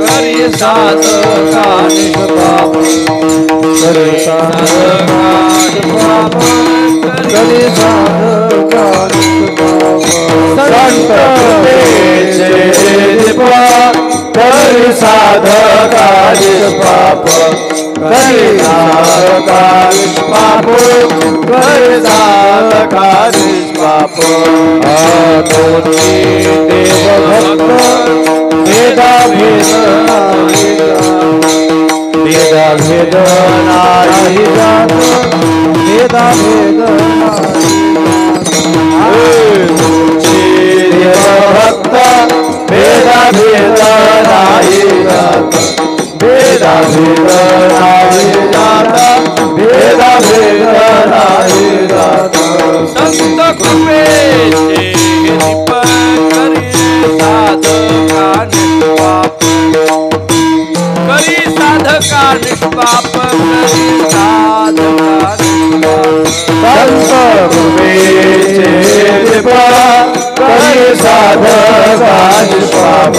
करी साधका निष्पाप करी साधका निष्पाप करी साधका निष्पाप संत कृपेचे निष्पाप करी साधका निष्पाप करी साधका निष्पाप करी साधका निष्पाप आतोनी देव भक्त वेदा भेद वेदा भेद नाही जात वेदा भेद भक्त वेदा भेद नाही जात वेदा भेद नाही जात वेदा भेद नाही जात संत कृपेचे करी साधका निष्पाप करी साधका संत कृपेचे करी साधका निष्पाप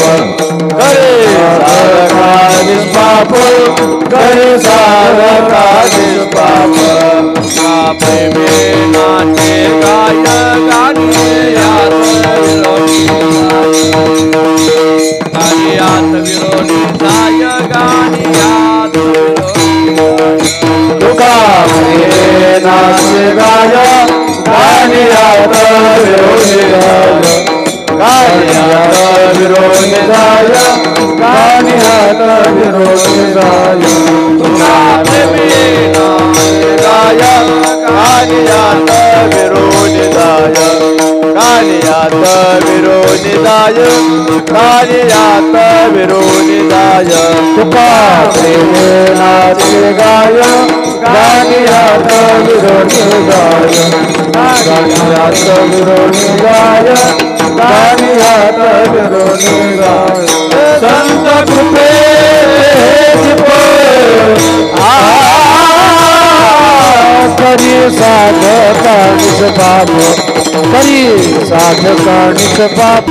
करी साधका निष्पाप करी साधका निष्पाप प्रेमेनाचे गाय गानियात विरोधी गाय गानियात तुका प्रेमेनाचे गाय गानियात विरोधी गानियात विरोधी गाय गानियात विरोधी गाय तुका प्रेमेनाचे गाय गानियात विरोधी गाय गानियात विरोधी गाय गानियात विरोधी गाय तुका प्रेमेनाचे गाय गानियात विरोधी गाय गानियात विरोधी गाय गानियात विरोधी गाय संत कृपेची करी साधका निष्पाप करी साधका निष्पाप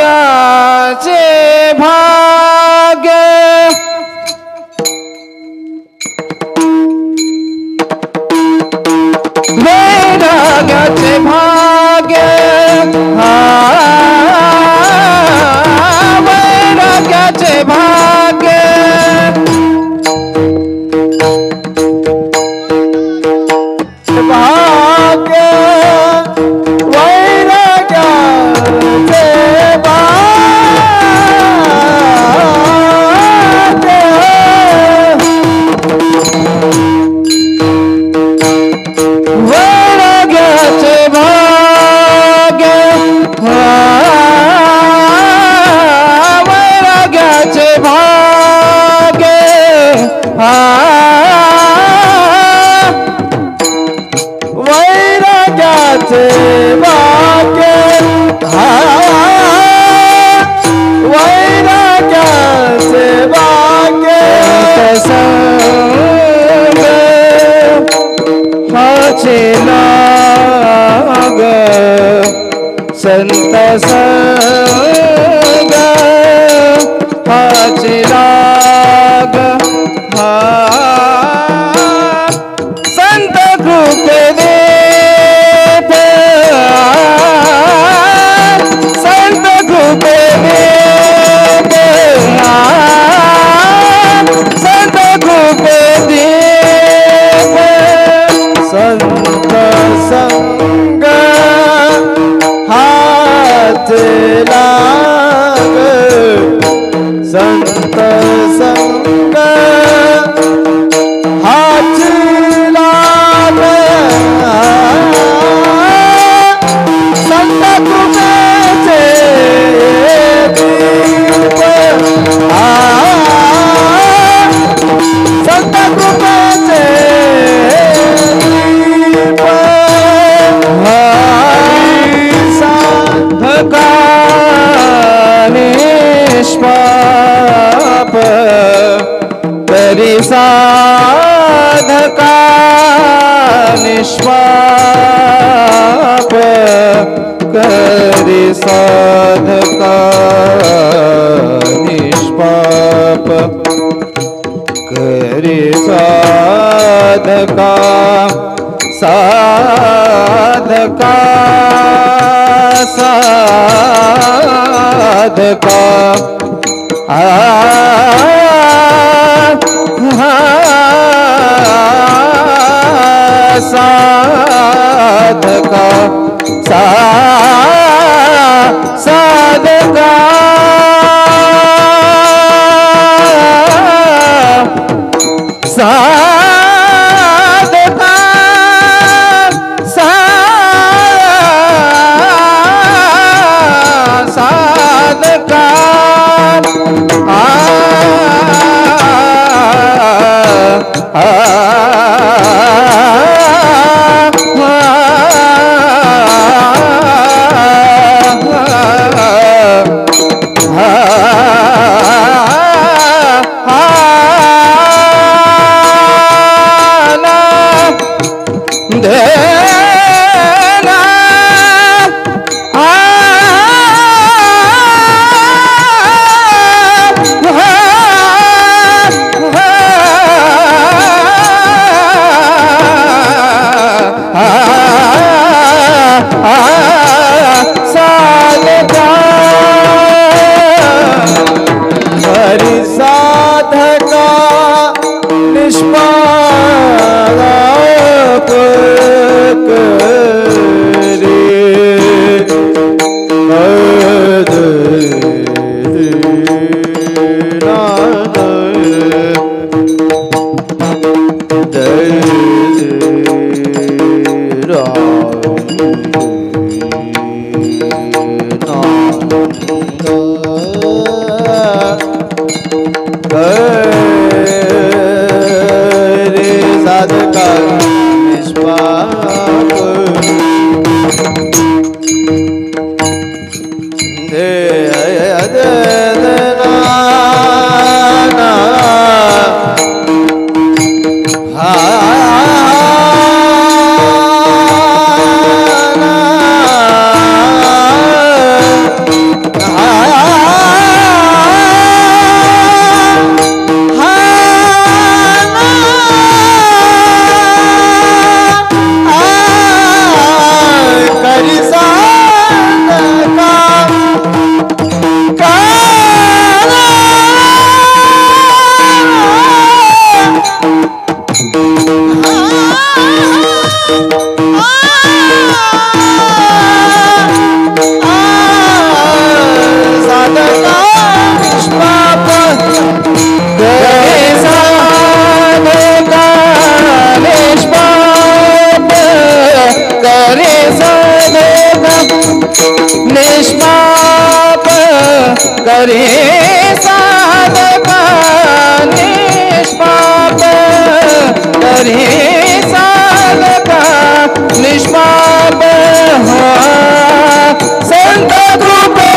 वैराग्याचे भाग्य वैराग्याचे भाग्य वैराग्याचे भाग्य भाग्य वैराग्याचे भाग्य वैराग्याचे भाग्य संग हाचे नाग संत संग हाचे नाग संत कृपे देते साधका हरि साधका निष्पाप करे साधका निष्पाप निष्पाप करे साधका निष्पाप करे साधका निष्पाप संत कृपे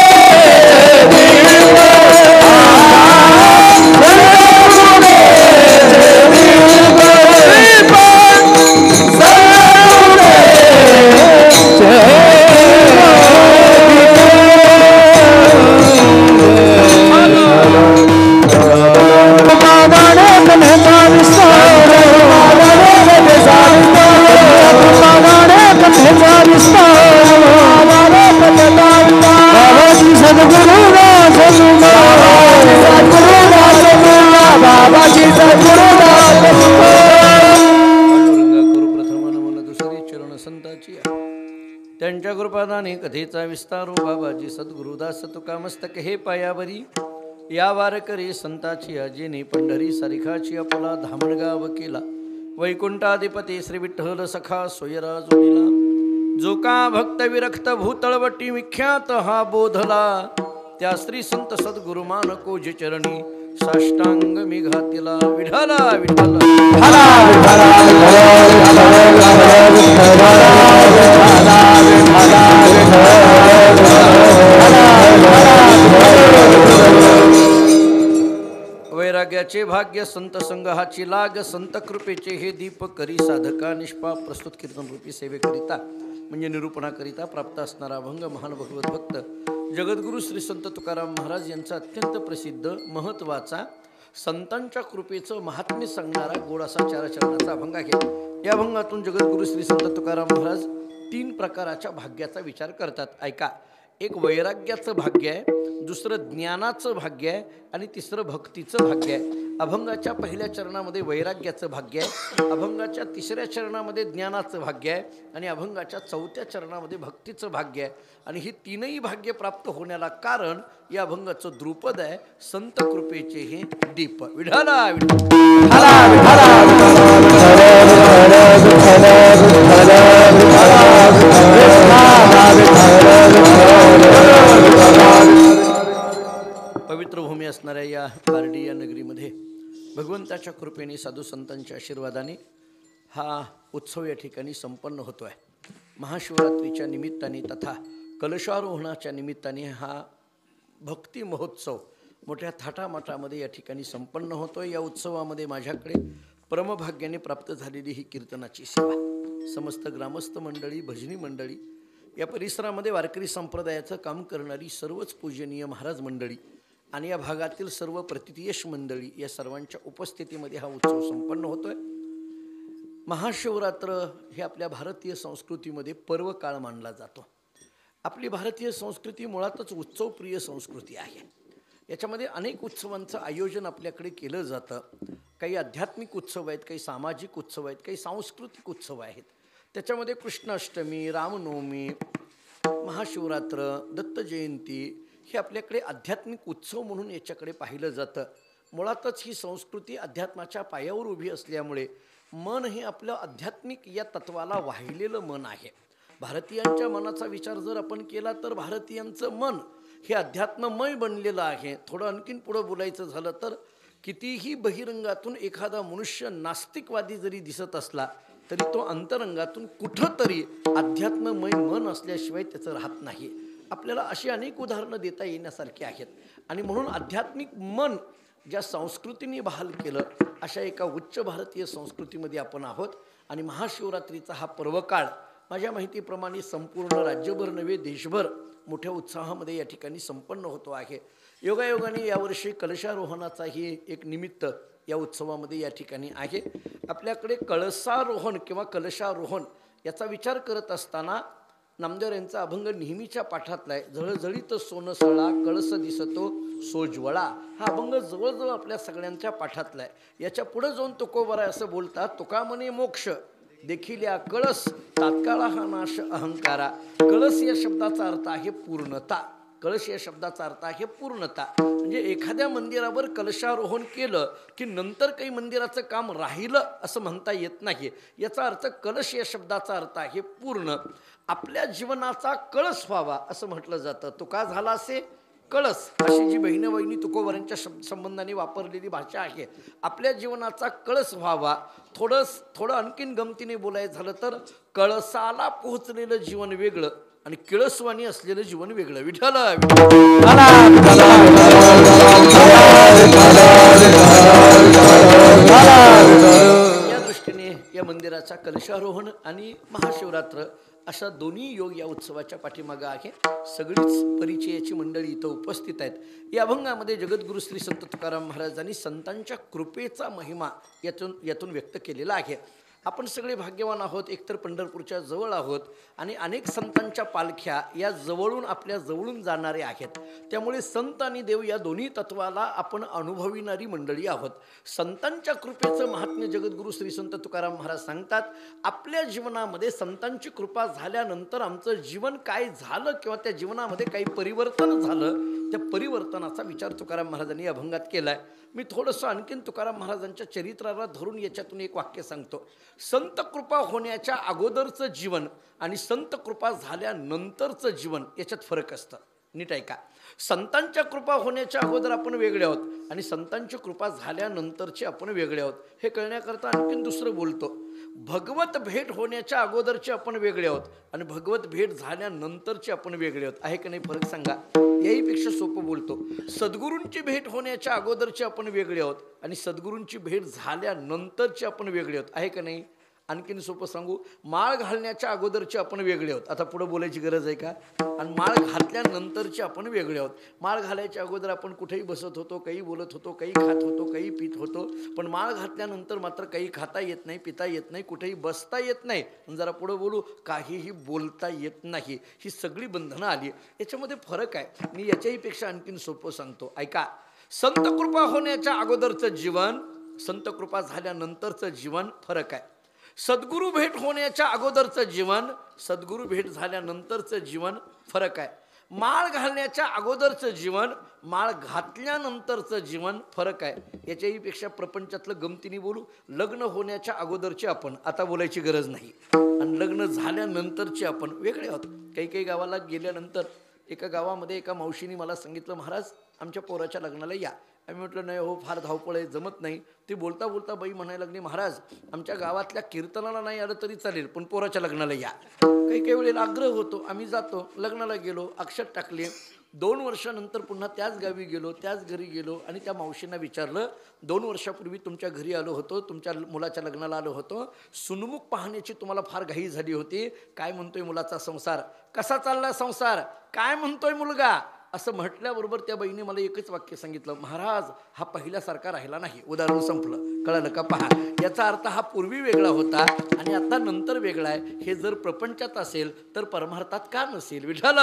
त्यांच्या कृपादाने कथेचा विस्तारो बाबाजी सद्गुरुदास तुका मस्तक हे पायावरी या वारकरी संताची जेने पंढरी सारिखाची आपला धामणगाव केला वैकुंठाधिपती श्री विठ्ठल सखा सोयरा जोडीला जो का भक्त विरक्त भूतळवटी विख्यात हा बोधला त्या श्री संत सद्गुरुमान कोज चरणी साष्टांग मी घातिला विठाला विठाला वैराग्याचे भाग्य संत संघाची लाग संत कृपेचे हे दीप करी साधका निष्पाप प्रस्तुत कीर्तन रूपी सेवेकरिता म्हणजे निरूपणाकरिता प्राप्त असणारा अभंग महान भगवत भक्त जगद्गुरु श्री संत तुकाराम महाराज यांचा अत्यंत प्रसिद्ध महत्त्वाचा संतांच्या कृपेचं महात्म्य सांगणारा गोडासा चारचरणाचा अभंग आहे। या अभंगातून जगद्गुरु श्री संत तुकाराम महाराज 3 प्रकाराच्या भाग्याचा विचार करतात। ऐका, एक वैराग्याचं भाग्य आहे, दुसरं ज्ञानाचं भाग्य आहे आणि तिसरं भक्तीचं भाग्य आहे। अभंगाच्या पहिल्या चरणामध्ये वैराग्याचं भाग्य आहे, अभंगाच्या तिसऱ्या चरणामध्ये ज्ञानाचं भाग्य आहे आणि अभंगाच्या चौथ्या चरणामध्ये भक्तीचं भाग्य आहे। आणि ही तीनही भाग्य प्राप्त होण्याला कारण या अभंगाचं द्रुपद आहे संत कृपेचे हे दीप विठाला पवित्र भूमी असणाऱ्या या पारडी या नगरीमध्ये भगवंताच्या कृपेने साधू संतांच्या आशीर्वादाने हा उत्सव या ठिकाणी संपन्न होतो आहे। महाशिवरात्रीच्या निमित्ताने तथा कलशारोहणाच्या निमित्ताने हा भक्ती महोत्सव मोठ्या थाटामाटामध्ये या ठिकाणी संपन्न होतो आहे। या उत्सवामध्ये माझ्याकडे परमभाग्याने प्राप्त झालेली ही कीर्तनाची सेवा, समस्त ग्रामस्थ मंडळी, भजनी मंडळी, या परिसरामध्ये वारकरी संप्रदायाचं काम करणारी सर्वच पूजनीय महाराज मंडळी आणि या भागातील सर्व प्रतिथयश मंडळी या सर्वांच्या उपस्थितीमध्ये हा उत्सव संपन्न होतो आहे। महाशिवरात्र हे आपल्या भारतीय संस्कृतीमध्ये पर्व काळ मानला जातो. आपली भारतीय संस्कृती मुळातच उत्सवप्रिय संस्कृती आहे. याच्यामध्ये अनेक उत्सवांचं आयोजन आपल्याकडे केलं जातं. काही आध्यात्मिक उत्सव आहेत, काही सामाजिक उत्सव आहेत, काही सांस्कृतिक उत्सव आहेत. त्याच्यामध्ये कृष्णाष्टमी, रामनवमी, महाशिवरात्र, दत्त जयंती हे आपल्याकडे आध्यात्मिक उत्सव म्हणून याच्याकडे पाहिलं जातं. मुळातच ही संस्कृती अध्यात्माच्या पायावर उभी असल्यामुळे मन हे आपलं आध्यात्मिक या तत्वाला वाहिलेलं मन आहे. भारतीयांच्या मनाचा विचार जर आपण केला तर भारतीयांचं मन हे अध्यात्ममय बनलेलं आहे. थोडं आणखीन पुढं बोलायचं झालं तर कितीही बहिरंगातून एखादा मनुष्य नास्तिकवादी जरी दिसत असला तरी तो अंतरंगातून कुठंतरी अध्यात्ममय मन असल्याशिवाय त्याचं राहत नाही. आपल्याला अशी अनेक उदाहरणं देता येण्यासारखी आहेत. आणि म्हणून आध्यात्मिक मन ज्या संस्कृतीने बहाल केलं अशा एका उच्च भारतीय संस्कृतीमध्ये आपण आहोत. आणि महाशिवरात्रीचा हा पर्वकाळ माझ्या माहितीप्रमाणे संपूर्ण राज्यभर नव्हे देशभर मोठ्या उत्साहामध्ये या ठिकाणी संपन्न होतो आहे. योगायोगाने यावर्षी कलशारोहणाचाही एक निमित्त या उत्सवामध्ये या ठिकाणी आहे. आपल्याकडे कळसारोहण किंवा कलशारोहण याचा विचार करत असताना नामदेव यांचा अभंग नेहमीच्या पाठातला आहे. झळझळीत सोनसळा कळस दिसतो सोज्वळा. हा अभंग जवळजवळ आपल्या सगळ्यांच्या पाठातला आहे. याच्या पुढे जाऊन तुकोबरा असं बोलतात, तुका म्हणे मोक्ष देखील कळस तात्काळ हा नाश अहंकारा. कळस या शब्दाचा अर्थ आहे पूर्णता. कळश या शब्दाचा अर्थ आहे पूर्णता. म्हणजे एखाद्या मंदिरावर कलशारोहण केलं की नंतर काही मंदिराचं काम राहिलं असं म्हणता येत नाही. याचा अर्थ कलश या शब्दाचा अर्थ आहे पूर्ण. आपल्या जीवनाचा कळस व्हावा असं म्हटलं जातं. तो का झाला असे कळस, अशी जी बहिणी तुकोबरांच्या संबंधाने वापरलेली भाषा आहे. आपल्या जीवनाचा कळस व्हावा. थोडं आणखीन गमतीने बोलायचं झालं तर कळसाला पोहोचलेलं जीवन वेगळं आणि किळसवाणी असलेलं जीवन वेगळं. विठ्ठल या दृष्टीने या मंदिराचा कलशारोहण आणि महाशिवरात्र अशा दोन्ही योग या उत्सवाच्या पाठीमागं आहे. सगळीच परिचयाची मंडळी इथं उपस्थित आहेत. या अभंगामध्ये जगद्गुरु श्री संत तुकाराम महाराजांनी संतांच्या कृपेचा महिमा यातून व्यक्त केलेला आहे. आपण सगळे भाग्यवान आहोत. एकतर पंढरपूरच्या जवळ आहोत आणि अनेक संतांच्या पालख्या या आपल्या जवळून जाणारे आहेत. त्यामुळे संत आणि देव या दोन्ही तत्वाला आपण अनुभविणारी मंडळी आहोत. संतांच्या कृपेचं महात्म्य जगद्गुरु श्री संत तुकाराम महाराज सांगतात. आपल्या जीवनामध्ये संतांची कृपा झाल्यानंतर आमचं जीवन काय झालं किंवा त्या जीवनामध्ये काही परिवर्तन झालं, त्या परिवर्तनाचा विचार तुकाराम महाराजांनी अभंगात केला आहे. मी थोडंसं आणखीन तुकाराम महाराजांच्या चरित्राला धरून याच्यातून एक वाक्य सांगतो. संत कृपा होण्याच्या अगोदरचं जीवन आणि संत कृपा झाल्यानंतरचं जीवन याच्यात फरक असतं. नीट ऐका. संतांच्या कृपा होण्याच्या अगोदर आपण वेगळे आहोत आणि संतांची कृपा झाल्यानंतरचे आपण वेगळे आहोत. हे कळण्याकरता आणखीन दुसरं बोलतो. भगवत भेट होण्याच्या अगोदरचे आपण वेगळे आहोत आणि भगवत भेट झाल्यानंतरचे आपण वेगळे आहोत. आहे का नाही फरक सांगा. याहीपेक्षा सोपं बोलतो. सद्गुरूंची भेट होण्याच्या अगोदरचे आपण वेगळे आहोत आणि सद्गुरूंची भेट झाल्यानंतरचे आपण वेगळे आहोत. आहे का नाही. आणखीन सोपं सांगू. माळ घालण्याच्या अगोदरचे आपण वेगळे आहोत. आता पुढं बोलायची गरज आहे का. आणि माळ घातल्यानंतरचे आपण वेगळे आहोत. माळ घालायच्या अगोदर आपण कुठेही बसत होतो, काही बोलत होतो, काही खात होतो, काही पित होतो. पण माळ घातल्यानंतर मात्र काही खाता येत नाही, पिता येत नाही, कुठेही बसता येत नाही. जरा पुढं बोलू, काहीही बोलता येत नाही. ही सगळी बंधनं आली. याच्यामध्ये फरक आहे. मी याच्याहीपेक्षा आणखीन सोपं सांगतो. ऐका. संत कृपा होण्याच्या अगोदरचं जीवन, संत कृपा झाल्यानंतरचं जीवन फरक आहे. सद्गुरू भेट होण्याच्या अगोदरचं जीवन, सद्गुरू भेट झाल्यानंतरचं जीवन फरक आहे. माळ घालण्याच्या अगोदरचं जीवन, माळ घातल्यानंतरचं जीवन फरक आहे. याच्याहीपेक्षा प्रपंचातलं गमतीने बोलू. लग्न होण्याच्या अगोदरचे आपण, आता बोलायची गरज नाही, आणि लग्न झाल्यानंतरचे आपण वेगळे आहोत. काही गावाला गेल्यानंतर एका गावामध्ये एका मावशीने मला सांगितलं, महाराज आमच्या पोराच्या लग्नाला या. आम्ही म्हटलं नाही हो, फार धावपळ आहे, जमत नाही. ते बोलता बोलता बाई म्हणायला लागली, महाराज आमच्या गावातल्या कीर्तनाला नाही आलं तरी चालेल, पण पोराच्या लग्नाला या. काही वेळेला आग्रह होतो. आम्ही जातो. लग्नाला गेलो, अक्षत टाकले. 2 वर्षानंतर पुन्हा त्याच गावी गेलो, त्याच घरी गेलो आणि त्या मावशींना विचारलं, 2 वर्षापूर्वी तुमच्या घरी आलो होतो, तुमच्या मुलाच्या लग्नाला आलो होतो, सुनमुख पाहण्याची तुम्हाला फार घाई झाली होती. काय म्हणतोय मुलाचा संसार, कसा चालला संसार, काय म्हणतोय मुलगा, असं म्हटल्याबरोबर त्या बाईने मला एकच वाक्य सांगितलं, महाराज हा पहिल्यासारखा राहिला नाही. उदाहरण संपलं. कळलं का? पहा, याचा अर्थ हा पूर्वी वेगळा होता आणि आता नंतर वेगळा आहे. हे जर प्रपंचात असेल तर परमार्थात का नसेल? विठ्ठल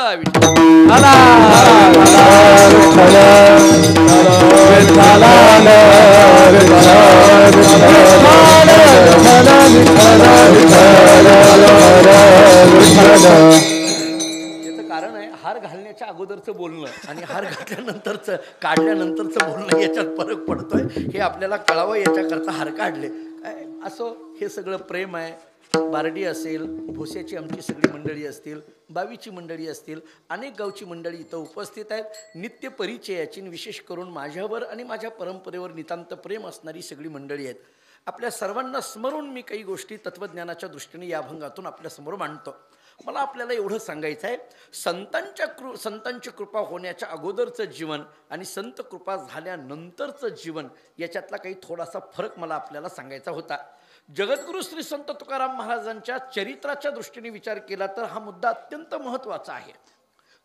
कारण आहे हार घालण्याच्या अगोदरचं बोलणं आणि हार घातल्यानंतरचं काढल्यानंतरचं बोलणं याच्यात फरक पडतोय. हे आपल्याला कळावं याच्याकरता हार काढले. काय असो, हे सगळं प्रेम आहे. बारडी असेल, भोस्याची आमची सगळी मंडळी असतील, बावीची मंडळी असतील, अनेक गावची मंडळी इथं उपस्थित आहेत. नित्य परिचयाची, विशेष करून माझ्यावर आणि माझ्या परंपरेवर नितांत प्रेम असणारी सगळी मंडळी आहेत. आपल्या सर्वांना स्मरून मी काही गोष्टी तत्त्वज्ञानाच्या दृष्टीने या अभंगातून आपल्यासमोर मांडतो. मला आपल्याला एवढं सांगायचं आहे, संतांची कृपा होण्याच्या अगोदरचं जीवन आणि संत कृपा झाल्यानंतरचं जीवन याच्यातला काही थोडासा फरक मला आपल्याला सांगायचा होता. जगद्गुरू श्री संत तुकाराम महाराजांच्या चरित्राच्या दृष्टीने विचार केला तर हा मुद्दा अत्यंत महत्त्वाचा आहे.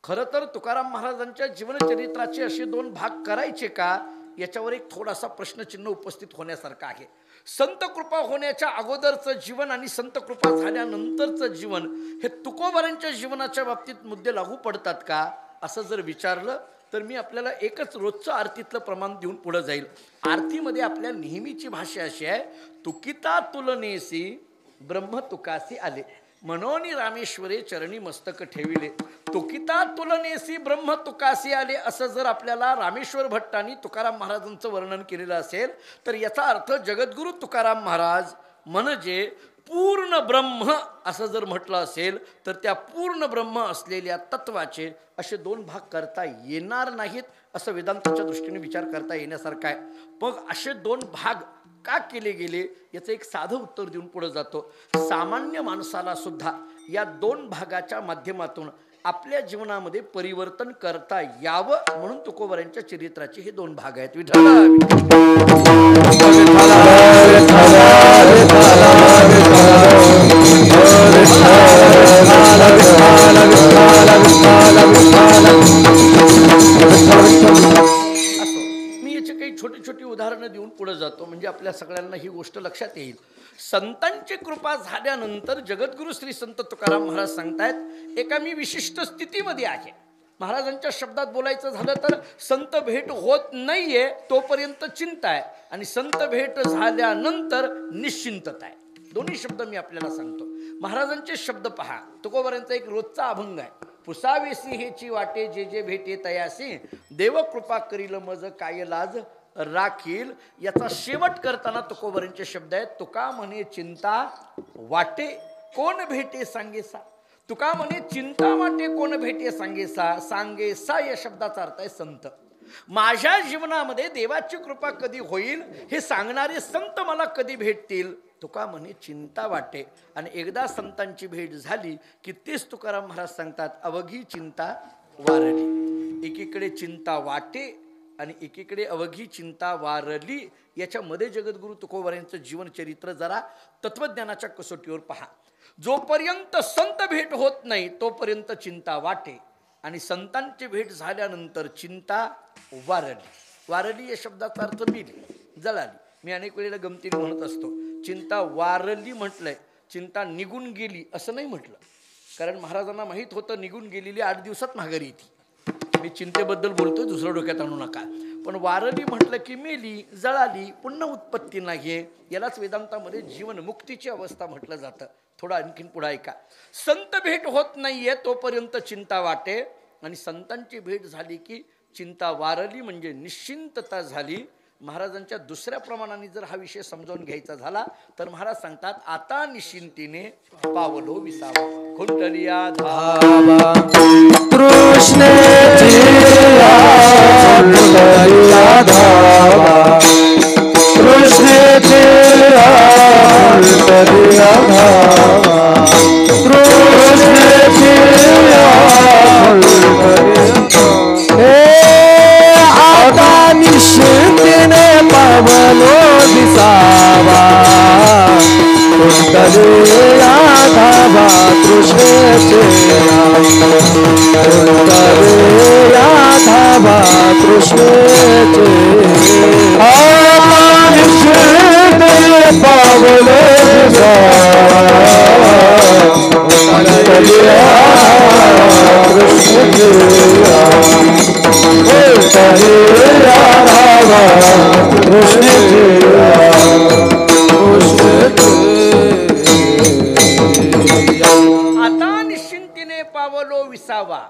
खरं तर तुकाराम महाराजांच्या जीवनचरित्राचे असे 2 भाग करायचे का, याच्यावर एक थोडासा प्रश्नचिन्ह उपस्थित होण्यासारखं आहे. संत कृपा होण्याच्या अगोदरचं जीवन आणि संत कृपा झाल्यानंतरचं जीवन हे तुकोबारांच्या जीवनाच्या बाबतीत मुद्दे लागू पडतात का, असं जर विचारलं तर मी आपल्याला एकच रोजचं आरतीतलं प्रमाण देऊन पुढं जाईल. आरतीमध्ये आपल्या नेहमीची भाषा अशी आहे, तुकिता तुलनेसी ब्रह्म तुकासी आले, मनोनी रामेश्वरे चरणी मस्तक ठेविले. तुकिता तुलनेसी ब्रह्म तुकासी आले असं जर आपल्याला रामेश्वर भट्टांनी तुकाराम महाराजांचं वर्णन केलेलं असेल तर याचा अर्थ जगद्गुरू तुकाराम महाराज म्हणजे पूर्ण ब्रह्म असं जर म्हटलं असेल तर त्या पूर्ण ब्रह्म असलेल्या तत्वाचे असे 2 भाग करता येणार नाहीत, असं वेदांताच्या दृष्टीने विचार करता येण्यासारखं आहे. मग असे 2 भाग का केले गेले याचं एक साधं उत्तर देऊन पुढे जातो. सामान्य माणसाला सुद्धा या 2 भागाच्या माध्यमातून आपल्या जीवनामध्ये परिवर्तन करता यावं म्हणून तुकोबारांच्या चरित्राचे हे 2 भाग आहेत. मी याची काही छोटी छोटी उदाहरणं देऊन पुढे जातो म्हणजे आपल्या सगळ्यांना ही गोष्ट लक्षात येईल. संतांची कृपा झाल्यानंतर जगद्गुरू श्री संत तुकाराम महाराज सांगतायत, एका मी विशिष्ट स्थितीमध्ये आहे. महाराजांच्या शब्दात बोलायचं झालं तर संत भेट होत नाहीये तोपर्यंत चिंता आहे आणि संत भेट झाल्यानंतर निश्चिंतता आहे. दोन्ही शब्द मी आपल्याला सांगतो. महाराजांचे शब्द पहा. तुकोबारांचा एक रोजचा अभंग आहे, पुसावेसी हेची वाटे जे जे भेटे तयासी, देव कृपा करील मज काय लाज राखील. याचा शेवट करताना तुकोबारांचे शब्द आहेत, तुका म्हणे चिंता वाटे कोण भेटे सांगेसा. तुका म्हणे चिंता वाटे कोण भेटे सांगेसा. सांगेसा या शब्दाचा अर्थ आहे संत. माझ्या जीवनामध्ये देवाची कृपा कधी होईल हे सांगणारे संत मला कधी भेटतील. तुका म्हणे चिंता वाटे. आणि एकदा संतांची भेट झाली की तेच तुकाराम महाराज सांगतात, अवघी चिंता वारली. एकीकडे चिंता वाटे आणि एकीकडे अवघी चिंता वारली. याच्यामध्ये जगद्गुरू तुकोबारांचं जीवनचरित्र जरा तत्वज्ञानाच्या कसोटीवर पहा. जोपर्यंत संत भेट होत नाही तोपर्यंत चिंता वाटे आणि संतांची भेट झाल्यानंतर चिंता वारली. वारली या शब्दाचा अर्थ मिली, जळाली. मी अनेक वेळेला गमतीने म्हणत असतो, चिंता वारली म्हटलंय, चिंता निघून गेली असं नाही म्हटलं. कारण महाराजांना माहीत होतं निघून गेलेली 8 दिवसात माघारी येते. मी चिंतेबद्दल बोलतो, दुसरं डोक्यात आणू नका. पण वारली म्हटलं की मेली, जळाली, पुन्हा उत्पत्ती नाहीये. यालाच वेदांतामध्ये जीवनमुक्तीची अवस्था म्हटलं जातं. थोडं आणखीन पुढे ऐका. संत भेट होत नाहीये तोपर्यंत चिंता वाटे आणि संतांची भेट झाली की चिंता वारली म्हणजे निश्चिंतता झाली. महाराजांच्या दुसऱ्या प्रमाणाने जर हा विषय समजावून घ्यायचा झाला तर महाराज सांगतात, आता निश्चिंतीने पावलो विसावा. कुंडलिया धावा कृष्णेची कुंडलिया धावा, कृष्णेची कुंडलिया धावा, कृष्णेची आता निश्चिंतीने पावलो दिसावा. कुंडलिया धावा कृष्णेची कुंडलिया धावा कृष्णेचे आता निश्चिंतने पावलो विसावा कृष्णेचे आता निश्चिंतीने पावलो विसावा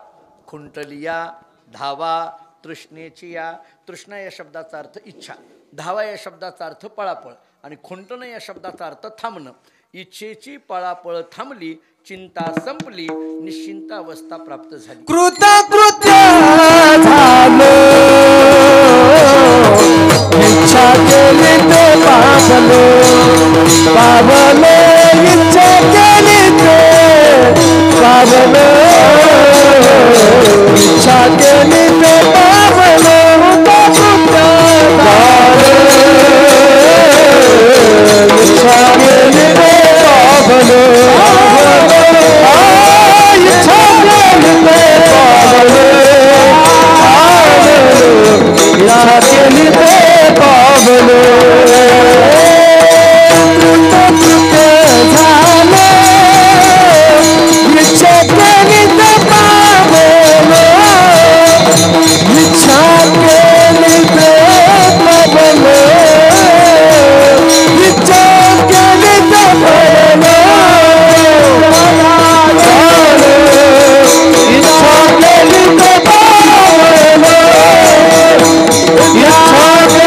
खुंटलिया धावा तृष्णेची या तृष्णा या शब्दाचा अर्थ इच्छा धावा या शब्दाचा अर्थ पळापळ आणि खुंटणं या शब्दाचा अर्थ थांबणं इच्छेची पळापळ थांबली चिंता संपली निश्चिंत अवस्था प्राप्त झाली कृतकृत्य झालो इच्छा केली ते पावलो पावलो इच्छा केली ते पावलो इच्छा केली ते पावलो कृतकृत्य झालो इच्छा केली ते पावलो इच्छा केली ते पावलो इच्छा केली ते पावलो कृतकृत्य झालो इच्छा केली ते पावलो इच्छा केली ते पावलो इच्छा केली ते पावलो इच्छा केली ते पावलो इच्छा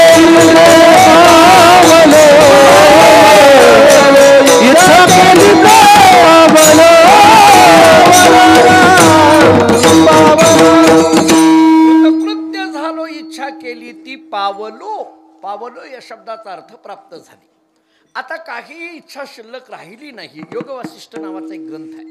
केली ते पावलो इच्छा केली ते पावलो कृतकृत्य झालो इच्छा केली ती पावलो पावलो या शब्दाचा अर्थ प्राप्त झाली आता काही इच्छा शिल्लक राहिली नाही योग वसिष्ठ नावाचा एक ग्रंथ आहे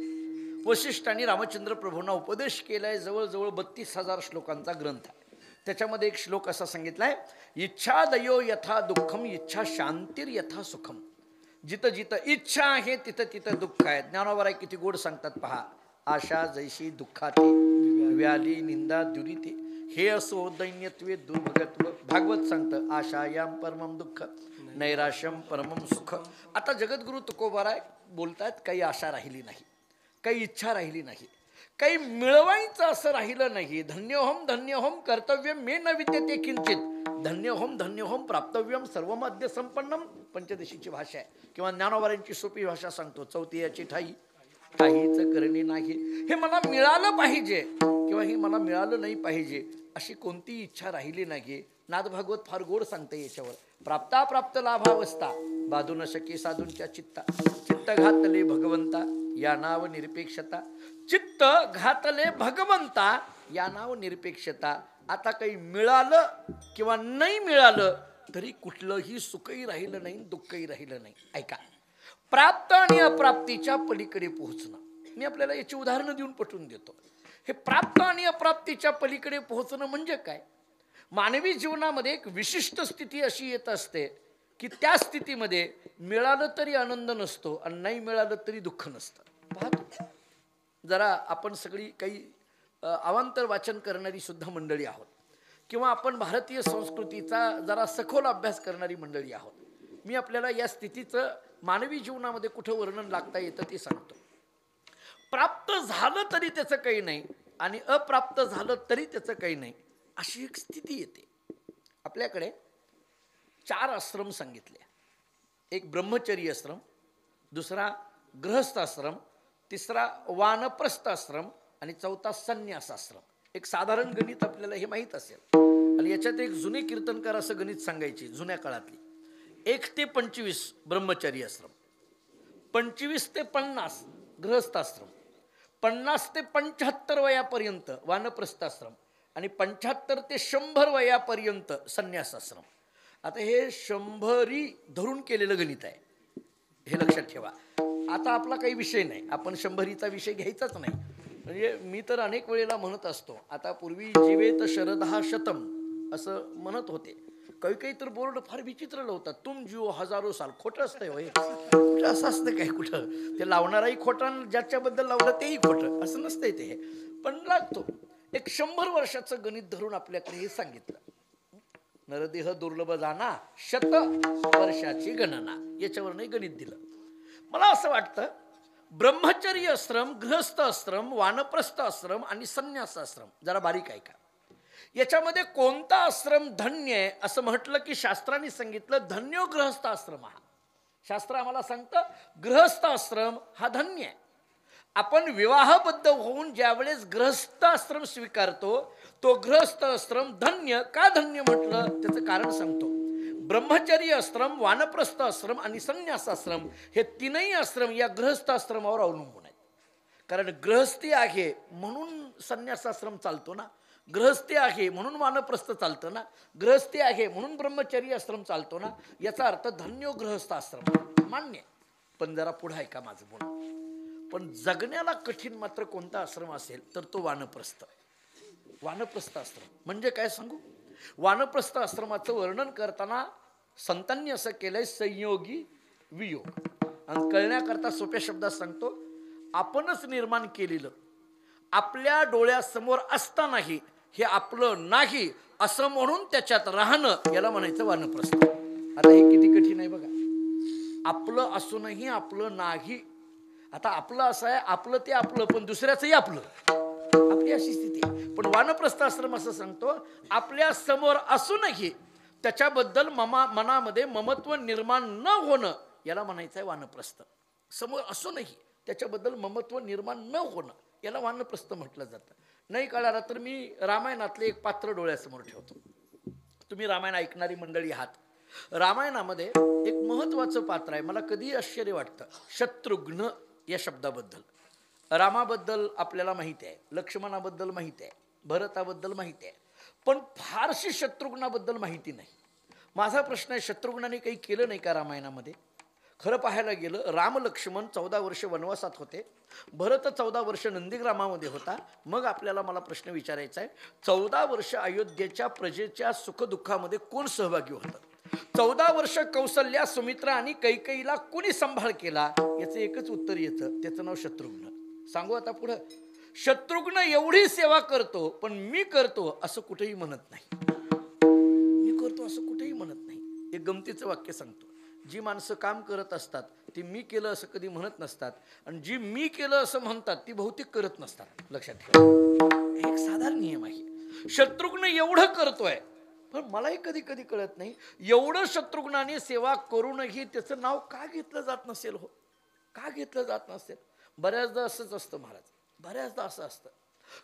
वसिष्ठांनी रामचंद्र प्रभूंना उपदेश केलाय जवळजवळ 32,000 श्लोकांचा ग्रंथ आहे त्याच्यामध्ये एक श्लोक असा सांगितलाय इच्छा दयो यथा दुःखम इच्छा शांतीर यथा सुखम जिथं जिथं इच्छा आहे तिथं तिथं दुःख आहे ज्ञानोबराय किती गोड सांगतात पहा आशा जैशी दुःखाती व्याली निंदा दुरिते हे असो दैन्यत्वे दुर्भगत्व भागवत सांगतं आशायाम परमम दुःख नैराश्यम परमम सुख आता जगद्गुरु तुकोबाराय बोलतात काही आशा राहिली नाही काही इच्छा राहिली नाही काही मिळवायचं असं राहिलं नाही धन्य होम कर्तव्य मे न विद्यते किंचित धन्य होम प्राप्तव्यम सर्वमध्य संपन्नम पंचदशीची भाषा आहे किंवा ज्ञानोबारांची सोपी भाषा सांगतो चौथीयाची ठाई काहीच करणे नाही हे मला मिळालं पाहिजे किंवा हे मला मिळालं नाही पाहिजे अशी कोणती इच्छा राहिली नाही नाद भागवत फार गोड सांगते याच्यावर प्राप्त लाभावस्था बाधू न शके साधूंच्या चित्ता चित्त घातले भगवंता या नाव निरपेक्षता चित्त घातले भगवंता या नाव निरपेक्षता आता काही मिळालं किंवा नाही मिळालं तरी कुठलंही सुखही राहिलं नाही दुःखही राहिलं नाही ऐका प्राप्त आणि अप्राप्तीच्या पलीकडे पोहोचणं मी आपल्याला याची उदाहरणं देऊन पटवून देतो हे प्राप्त आणि अप्राप्तीच्या पलीकडे पोहोचणं म्हणजे काय मानवी जीवनामध्ये एक विशिष्ट स्थिती अशी येत असते की त्या स्थितीमध्ये मिळालं तरी आनंद नसतो आणि नाही मिळालं तरी दुःख नसतं पाहतो जरा आपण सगळी काही अवांतर वाचन करणारी सुद्धा मंडळी आहोत किंवा आपण भारतीय संस्कृतीचा जरा सखोल अभ्यास करणारी मंडळी आहोत मी आपल्याला या स्थितीचं मानवी जीवनामध्ये कुठं वर्णन लागता येतं ते सांगतो प्राप्त झालं तरी त्याचं काही नाही आणि अप्राप्त झालं तरी त्याचं काही नाही अशी एक स्थिती येते आपल्याकडे 4 आश्रम सांगितले एक ब्रह्मचर्य आश्रम दुसरा गृहस्थ आश्रम तिसरा वानप्रस्थ आश्रम आणि चौथा संन्यास आश्रम एक साधारण गणित आपल्याला हे माहीत असेल आणि याच्यात एक जुने कीर्तनकार असं गणित सांगायचे जुन्या काळातली 1 ते 25 ब्रह्मचर्य आश्रम 25 ते 50 गृहस्थाश्रम 50 ते 75 वयापर्यंत वानप्रस्थ आश्रम आणि 75 ते 100 वयापर्यंत संन्यास आश्रम आता हे 100 धरून केलेलं गणित आहे हे लक्षात ठेवा आता आपला काही विषय नाही आपण 100चा विषय घ्यायचाच नाही म्हणजे मी तर अनेक वेळेला म्हणत असतो आता पूर्वी जीवेत शरदहा शतम असं म्हणत होते काही तर बोर्ड फार विचित्र लावतात तुम जीव हजारो साल खोटं असतंय होय कुठं असं असतं काय कुठं ते लावणाराही खोटा ज्याच्याबद्दल लावलं तेही खोटं असं नसतंय ते पण लागतो एक 100 वर्षाचं गणित धरून आपल्याकडे हे सांगितलं. नरदेह दुर्लभ जाना, 100 वर्षाची गणना, याच्यावर नाही गणित दिलं. मला असं वाटतं ब्रह्मचर्य आश्रम, गृहस्थ आश्रम, वानप्रस्थ आश्रम आणि संन्यास आश्रम जरा बारीक आहे का, याच्यामध्ये कोणता आश्रम धन्य आहे असं म्हटलं की शास्त्रांनी सांगितलं धन्यो गृहस्थ आश्रम हा. शास्त्र आम्हाला सांगतं गृहस्थ आश्रम हा धन्य आहे. आपण विवाहबद्ध होऊन ज्यावेळेस गृहस्थ आश्रम स्वीकारतो तो गृहस्थ आश्रम धन्य का धन्य म्हटलं त्याचं कारण सांगतो. ब्रह्मचर्य आश्रम, वानप्रस्थ आश्रम आणि संन्यासाश्रम हे तीनही आश्रम या गृहस्थ आश्रमावर अवलंबून आहेत. कारण गृहस्थी आहे म्हणून संन्यासाश्रम चालतो ना, गृहस्थी आहे म्हणून वानप्रस्थ चालतं ना, गृहस्थी आहे म्हणून ब्रह्मचर्य आश्रम चालतो ना. याचा अर्थ धन्यो गृहस्थ आश्रम मान्य. पण जरा पुढे आहे का माझं बोल. पण जगण्याला कठीण मात्र कोणता आश्रम असेल तर तो वानप्रस्थ. वानप्रस्थ आश्रम म्हणजे काय सांगू. वानप्रस्थ आश्रमाचं वर्णन करताना संतांनी असं केलंय संयोगी वियोग. आणि कळण्याकरता सोप्या शब्दात सांगतो, आपणच निर्माण केलेलं आपल्या डोळ्यासमोर असतानाही हे आपलं नाही असं म्हणून त्याच्यात राहणं याला म्हणायचं वानप्रस्थ. आता हे किती कठीण आहे बघा. आपलं असूनही आपलं नाही. आता आपलं असं आहे, आपलं ते आपलं पण दुसऱ्याचंही आपलं, आपली अशी स्थिती आहे. पण वानप्रस्थ आश्रम असं सांगतो आपल्या समोर असूनही त्याच्याबद्दल मनामध्ये ममत्व निर्माण न होणं याला म्हणायचं आहे वानप्रस्थ. समोर असूनही त्याच्याबद्दल ममत्व निर्माण न होणं याला वानप्रस्थ म्हटलं जातं. नाही कळालं तर मी रामायणातले एक पात्र डोळ्यासमोर ठेवतो. तुम्ही रामायण ऐकणारी मंडळी आहात. रामायणामध्ये एक महत्वाचं पात्र आहे. मला कधी आश्चर्य वाटतं शत्रुघ्न या शब्दाबद्दल. रामाबद्दल आपल्याला माहिती आहे, लक्ष्मणाबद्दल माहिती आहे, भरताबद्दल माहिती आहे, पण फारशी शत्रुघ्नाबद्दल माहिती नाही. माझा प्रश्न आहे शत्रुघ्नाने काही केलं नाही का रामायणामध्ये. खरं पाहायला गेलं राम लक्ष्मण 14 वर्ष वनवासात होते, भरत 14 वर्ष नंदीग्रामामध्ये होता. मग आपल्याला मला प्रश्न विचारायचा आहे 14 वर्ष अयोध्येच्या प्रजेच्या सुखदुःखामध्ये कोण सहभागी होतं. 14 वर्ष कौसल्या, सुमित्रा आणि कैकेयीला कोणी सांभाळ केला याचं एकच उत्तर येतं, त्याचं नाव शत्रुघ्न. सांगू आता पुढं. शत्रुघ्न एवढी सेवा करतो पण मी करतो असं कुठेही म्हणत नाही. मी करतो असं कुठेही म्हणत नाही. एक गमतीचं वाक्य सांगतो. जी माणसं काम करत असतात ती मी केलं असं कधी म्हणत नसतात, आणि जी मी केलं असं म्हणतात ती बहुतेक करत नसतात. लक्षात ठेवा, एक साधारण नियम आहे. शत्रुघ्न एवढं करतोय पण मलाही कधी कधी कळत नाही एवढं शत्रुघ्नाने सेवा करूनही त्याचं नाव का घेतलं जात नसेल. हो, का घेतलं जात नसेल. बऱ्याचदा असंच असतं महाराज, बऱ्याचदा असं असतं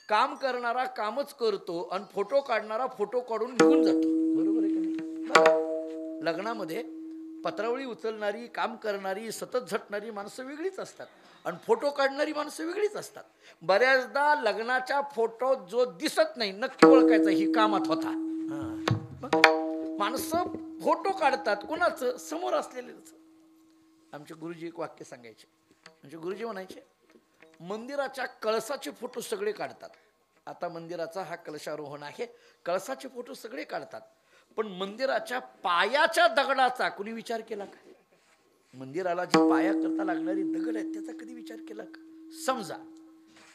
काम करणारा कामच करतो आणि फोटो काढणारा फोटो काढून निघून जातो. बरोबर आहे का नाही. लग्नामध्ये पत्रावळी उचलणारी, काम करणारी, सतत झटणारी माणसं वेगळीच असतात आणि फोटो काढणारी माणसं वेगळीच असतात. बऱ्याचदा लग्नाच्या फोटोत जो दिसत नाही नक्की ओळखायचा ही कामात होता. माणसं फोटो काढतात कोणाचं, समोर असलेलंच. आमचे गुरुजी एक वाक्य सांगायचे. म्हणजे गुरुजी म्हणायचे मंदिराच्या कळसाचे फोटो सगळे काढतात. आता मंदिराचा हा कलशारोहण आहे, कळसाचे फोटो सगळे काढतात, पण मंदिराच्या पायाच्या दगडाचा कुणी विचार केला का. मंदिराला जी पाया करता लागणारी दगड आहे त्याचा कधी विचार केला का. समजा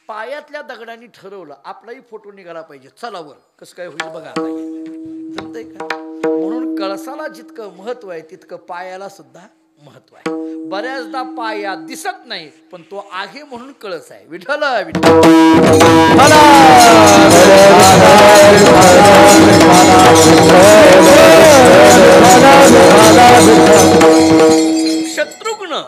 पायातल्या दगडांनी ठरवलं आपलाही फोटो निघाला पाहिजे, चला वर कसं काय होईल बघा. आता जमतंय का. म्हणून कळसाला जितकं महत्व आहे तितकं पायाला सुद्धा महत्व आहे. बऱ्याचदा पाया दिसत नाही पण तो आहे म्हणून कळस आहे. विठ्ठल विठ्ठल. शत्रुघ्न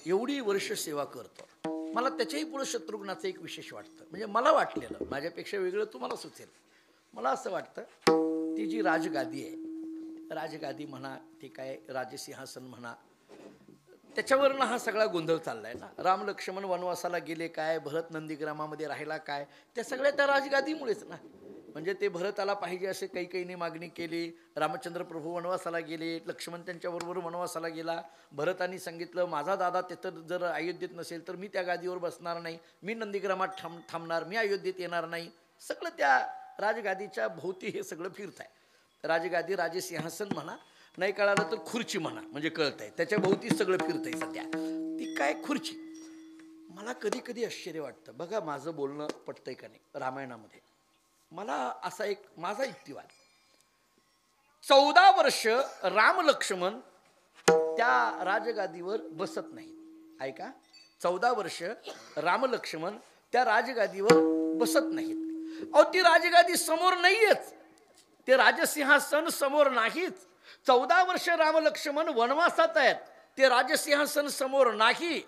एवढी वर्ष सेवा करतो. मला त्याच्याही पुढे शत्रुघ्नाचं एक विशेष वाटतं. म्हणजे मला वाटलेलं, माझ्यापेक्षा वेगळं तुम्हाला सुचेल. मला असं वाटतं ती जी राजगादी आहे, राजगादी म्हणा, ठीक आहे, राजसिंहासन म्हणा, त्याच्यावरनं हा सगळा गोंधळ चाललाय ना. राम लक्ष्मण वनवासाला गेले काय, भरत नंदीग्रामामध्ये राहिला काय, त्या सगळ्या त्या राजगादीमुळेच ना. म्हणजे ते भरताला पाहिजे असे कैकेयीने मागणी केली, रामचंद्र प्रभू वनवासाला गेले, लक्ष्मण त्यांच्याबरोबर वनवासाला गेला. भरतानी सांगितलं माझा दादा तिथं जर अयोध्येत नसेल तर मी त्या गादीवर बसणार नाही, मी नंदीग्रामात थांबणार, मी अयोध्येत येणार नाही. सगळं त्या राजगादीच्या भोवती हे सगळं फिरत आहे. राजगादी, राजसिंहासन म्हणा, नाही कळालं तर खुर्ची म्हणा, म्हणजे कळत आहे त्याच्या भोवती सगळं फिरत आहे सध्या. ती काय खुर्ची. मला कधी कधी आश्चर्य वाटतं. बघा माझं बोलणं पटतंय का नाही. रामायणामध्ये मला असा एक माझा युक्तिवाद, 14 वर्ष राम लक्ष्मण त्या राजगादीवर बसत नाहीत. ऐका, 14 वर्ष राम लक्ष्मण त्या राजगादीवर बसत नाहीत. अहो ती राजगादी समोर नाहीयेच, ते राजसिंहासन समोर नाहीच. 14 वर्ष राम लक्ष्मण वनवासात आहेत, ते राजसिंहासन समोर नाही,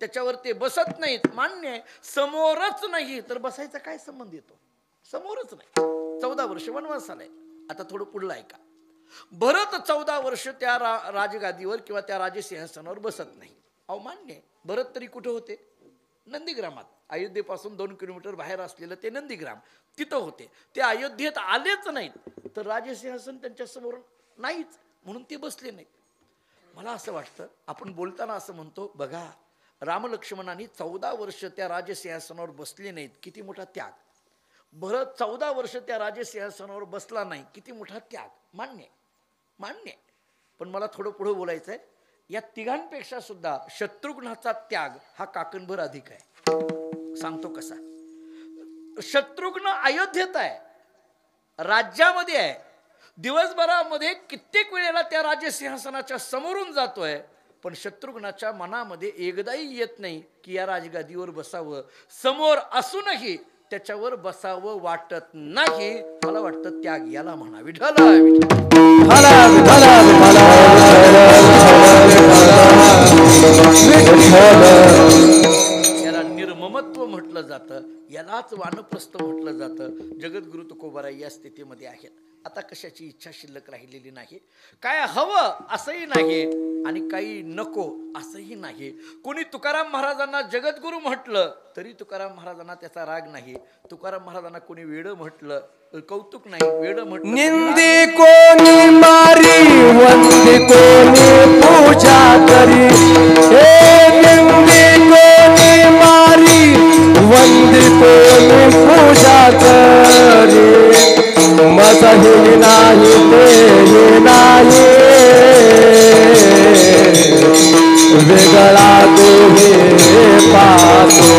त्याच्यावर ते बसत नाहीत. मान्य आहे, समोरच नाही तर बसायचा काय संबंध येतो? समोरच नाही, 14 वर्ष वनवासाला आहे. आता थोडं पुढलं ऐका. भरत 14 वर्ष त्या राजगादीवर किंवा त्या राजसिंहासनावर बसत नाही. अहो मान्य आहे, भरत तरी कुठे होते? नंदीग्रामात. अयोध्येपासून 2 किलोमीटर बाहेर असलेलं ते नंदीग्राम, तिथं होते. ते अयोध्येत आलेच नाहीत तर राजसिंहासन त्यांच्या समोर नाहीच, म्हणून ते बसले नाहीत. मला असं वाटतं, आपण बोलताना असं म्हणतो, बघा रामलक्ष्मणांनी 14 वर्ष त्या राजसिंहासनावर बसले नाहीत, किती मोठा त्याग. भरत 14 वर्ष त्या राजसिंहासनावर बसला नाही, किती मोठा त्याग. मान्य मान्य. पण मला थोडं पुढं बोलायचं आहे. या तिघांपेक्षा सुद्धा शत्रुघ्नाचा त्याग हा काकणभर अधिक आहे. सांगतो कसा. शत्रुघ्न अयोध्येत आहे, राज्यामध्ये आहे, दिवसभरामध्ये कित्येक वेळेला त्या राजसिंहासनाच्या समोरून जातोय, पण शत्रुघ्नाच्या मनामध्ये एकदाही येत नाही की या राजगादीवर बसावं. समोर असूनही त्याच्यावर बसावं वाटत नाही. मला वाटतं त्याग याला म्हणा. विठ्ठल याला निर्ममत्व म्हटलं जातं, यालाच वानप्रस्थ म्हटलं जातं. जगद्गुरु तुकोबाराय या स्थितीमध्ये आहेत. आता कशाची इच्छा शिल्लक राहिलेली नाही. काय हवं असंही नाही आणि काही नको असंही नाही. कोणी तुकाराम महाराजांना जगद्गुरु म्हटलं तरी तुकाराम महाराजांना त्याचा राग नाही. तुकाराम महाराजांना कोणी वेडं म्हटलं कौतुक नाही, वेडं म्हटलं निंदी कोणी मारी वंदी कोणी पूजा करी. हे निंदी कोणी मारी वंदी कोणी पूजा करी. मज हे नाही ते नाही वेगळा दोहे पाहतो.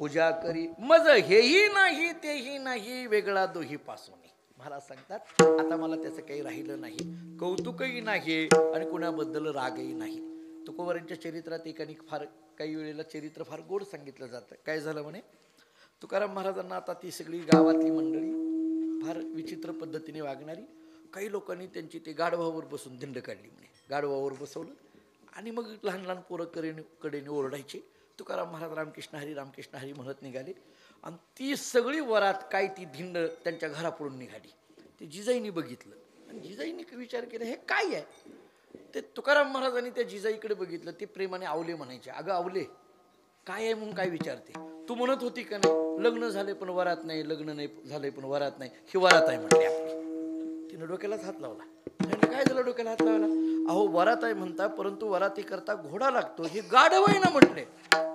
पूजा करी. मज हेही नाही तेही नाही वेगळा दोही पासून. महाराज सांगतात, आता मला त्याचं काही राहिलं नाही, कौतुकही नाही आणि कुणाबद्दल रागही नाही. तुकोबारांच्या चरित्रात एकाने फार काही वेळेला चरित्र फार गोड सांगितलं जातं. काय झालं म्हणे, तुकाराम महाराजांना आता ती सगळी गावातली मंडळी फार विचित्र पद्धतीने वागणारी, काही लोकांनी त्यांची ते गाढवावर बसून दिंड काढली म्हणे. गाढवावर बसवलं आणि मग लहान लहान पोरं कडेने ओरडायचे. तुकाराम महाराज रामकृष्ण हरी म्हणत निघाले आणि ती सगळी वरात काय ती धिंड त्यांच्या घरापुढून निघाली. ते जिजाईने बघितलं आणि जिजाईने विचार केला हे काय आहे. ते तुकाराम महाराजांनी त्या जिजाईकडे बघितलं. ते प्रेमाने आवले म्हणायचे. अगं आवले काय आहे म्हणून काय विचारते, तू म्हणत होती का नाही लग्न झाले पण वरात नाही, लग्न नाही झाले पण वरात नाही, ही वरात आहे म्हटली आपली. तिनं डोक्यालाच हात लावला. काय झालं डोक्याला हात लावला. अहो वरात आहे म्हणता, परंतु वराती करता घोडा लागतो, हे गाढव आहे ना म्हटले.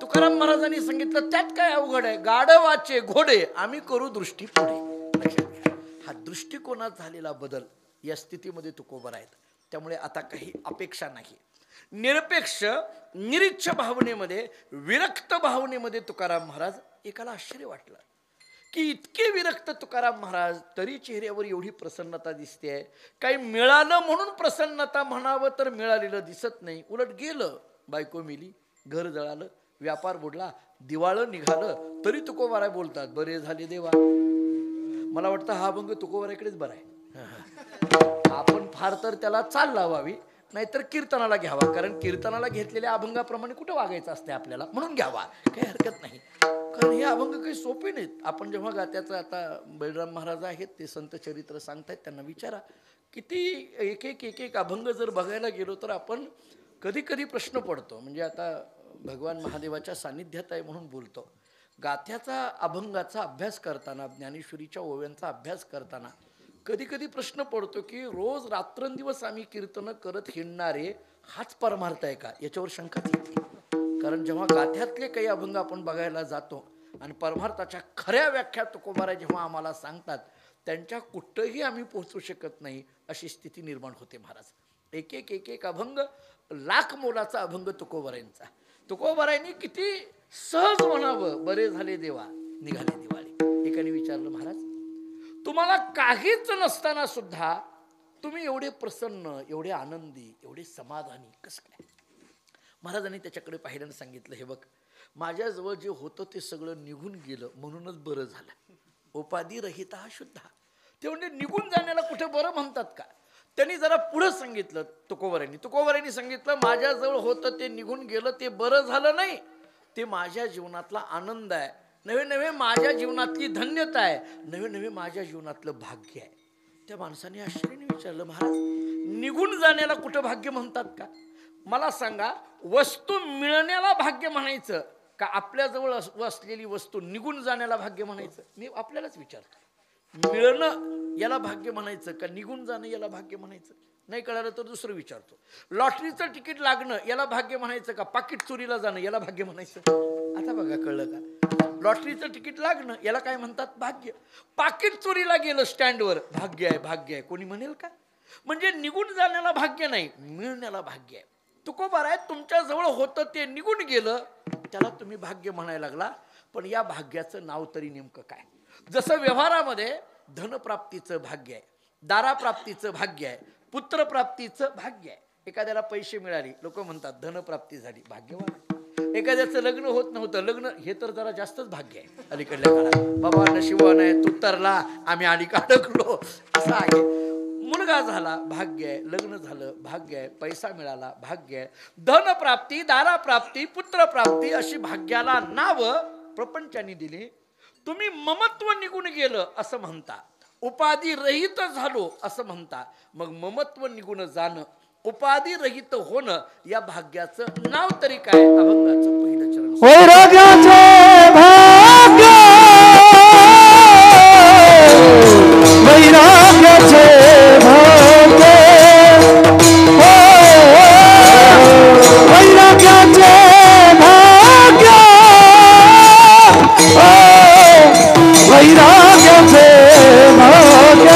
तुकाराम महाराजांनी सांगितलं त्यात काय अवघड आहे, गाढवाचे घोडे आम्ही करू दृष्टी पुढे. लक्षात घ्या, हा दृष्टिकोनात झालेला बदल या स्थितीमध्ये तुकोबरा आहेत. त्यामुळे आता काही अपेक्षा नाही. निरपेक्ष निरीच्छ भावनेमध्ये, विरक्त भावनेमध्ये तुकाराम महाराज. एकाला आश्चर्य वाटलं की इतके विरक्त तुकाराम महाराज तरी चेहऱ्यावर एवढी प्रसन्नता दिसते आहे. काही मिळालं म्हणून प्रसन्नता म्हणावं तर मिळालेलं दिसत नाही. उलट गेलं, बायको मिली, घर जळालं, व्यापार बुडला, दिवाळं निघालं तरी तुकोबारा बोलतात बरे झाले देवा. मला वाटतं हा अभंग तुकोबाराकडेच बरा आहे. आपण फार तर त्याला चाल लावावी, नाहीतर कीर्तनाला घ्यावा. कारण कीर्तनाला घेतलेल्या अभंगाप्रमाणे कुठं वागायचं असते आपल्याला, म्हणून घ्यावा, काही हरकत नाही. कारण हे अभंग काही सोपे नाहीत. आपण जेव्हा गात्याचं, आता बळीराम महाराज आहेत ते संत चरित्र सांगतायत, त्यांना विचारा किती एक एक अभंग जर बघायला गेलो तर आपण कधी कधी प्रश्न पडतो. म्हणजे आता भगवान महादेवाच्या सान्निध्यात आहे म्हणून बोलतो. गाथ्याचा अभंगाचा अभ्यास करताना, ज्ञानेश्वरीच्या ओव्यांचा अभ्यास करताना कधी कधी प्रश्न पडतो की रोज रात्रंदिवस आम्ही कीर्तन करत हिंडणारे हाच परमार्थ आहे का, याच्यावर शंकाच येते. कारण जेव्हा गाथ्यातले काही अभंग आपण बघायला जातो आणि परमार्थाच्या खऱ्या व्याख्या तुकोबारा जेव्हा आम्हाला सांगतात, त्यांच्या कुठंही आम्ही पोहोचू शकत नाही अशी स्थिती निर्माण होते. महाराज एक एक अभंग लाख मोलाचा अभंग तुकोबारांचा. तुकोबारांनी किती सहज म्हणावं बरे झाले देवा निघाले दिवाळी. एकाने विचारलं, महाराज तुम्हाला काहीच नसताना सुद्धा तुम्ही एवढे प्रसन्न, एवढे आनंदी, एवढे समाधानी कसं काय? महाराजांनी त्याच्याकडे पाहिल्यानं सांगितलं, हे बघ, माझ्याजवळ जे होतं ते सगळं निघून गेलं म्हणूनच बरं झालं. उपाधी रहिता शुद्ध. ते म्हणजे निघून जाण्याला कुठे बरं म्हणतात का? त्यांनी जरा पुढं सांगितलं तुकोबारांनी सांगितलं, माझ्याजवळ होतं ते निघून गेलं ते बरं झालं नाही, ते माझ्या जीवनातला आनंद आहे, नवे नवे माझ्या जीवनातली धन्यता आहे, नवे नवे माझ्या जीवनातलं भाग्य आहे. त्या माणसाने आश्चर्याने विचारलं, महाराज निघून जाण्याला कुठं भाग्य म्हणतात का? मला सांगा, वस्तू मिळण्याला भाग्य म्हणायचं का आपल्याजवळ असलेली वस्तू निघून जाण्याला भाग्य म्हणायचं? मी आपल्यालाच विचारतो. मिळणं याला भाग्य म्हणायचं का निघून जाणं याला भाग्य म्हणायचं? नाही कळालं तर दुसरं विचारतो. लॉटरीचं तिकीट लागणं याला भाग्य म्हणायचं का पाकिट चोरीला जाणं याला भाग्य म्हणायचं? आता बघा, कळलं का? लॉटरीचं तिकीट लागणं याला काय म्हणतात? भाग्य. पाकिट चोरीला गेलं स्टँडवर, भाग्य आहे, भाग्य आहे. कोणी म्हणेल का? म्हणजे निघून जाण्याला भाग्य नाही, मिळण्याला भाग्य आहे. तुकोबारा आहे, तुमच्या जवळ होतं ते निघून गेलं त्याला तुम्ही भाग्य म्हणायला लागला. पण या भाग्याचं नाव तरी नेमकं काय? जसं व्यवहारामध्ये धनप्राप्तीचं भाग्य आहे, दाराप्राप्तीचं भाग्य आहे, पुत्रप्राप्तीचं भाग्य आहे. एखाद्याला पैसे मिळाले, लोक म्हणतात धनप्राप्ती झाली, भाग्यवान. एखाद्याचं लग्न होत नव्हतं, लग्न हे तर जरा जास्तच भाग्य आहे अलीकडल्या काळात. बाबा नशिबान आहे, तू तरला, आम्ही अलीक अडकलो, असं आहे. मुलगा झाला, भाग्य आहे. लग्न झालं, भाग्य आहे. पैसा मिळाला, भाग्य आहे. धनप्राप्ती, दाराप्राप्ती, पुत्रप्राप्ती अशी भाग्याला नावं प्रपंचाने दिली. तुम्ही ममत्व निघून गेलं असं म्हणता, उपाधी रहित झालो असं म्हणता. मग ममत्व निघून जाणं, उपाधी रहित होणं या भाग्याचं नाव तरी काय? अभंगाचं पहिलं चरण. वैराग्याचे भाग्य, वैराग्याचे भाग्य, वैराग्याचे भाग्य, वैराग्याचे भाग्य,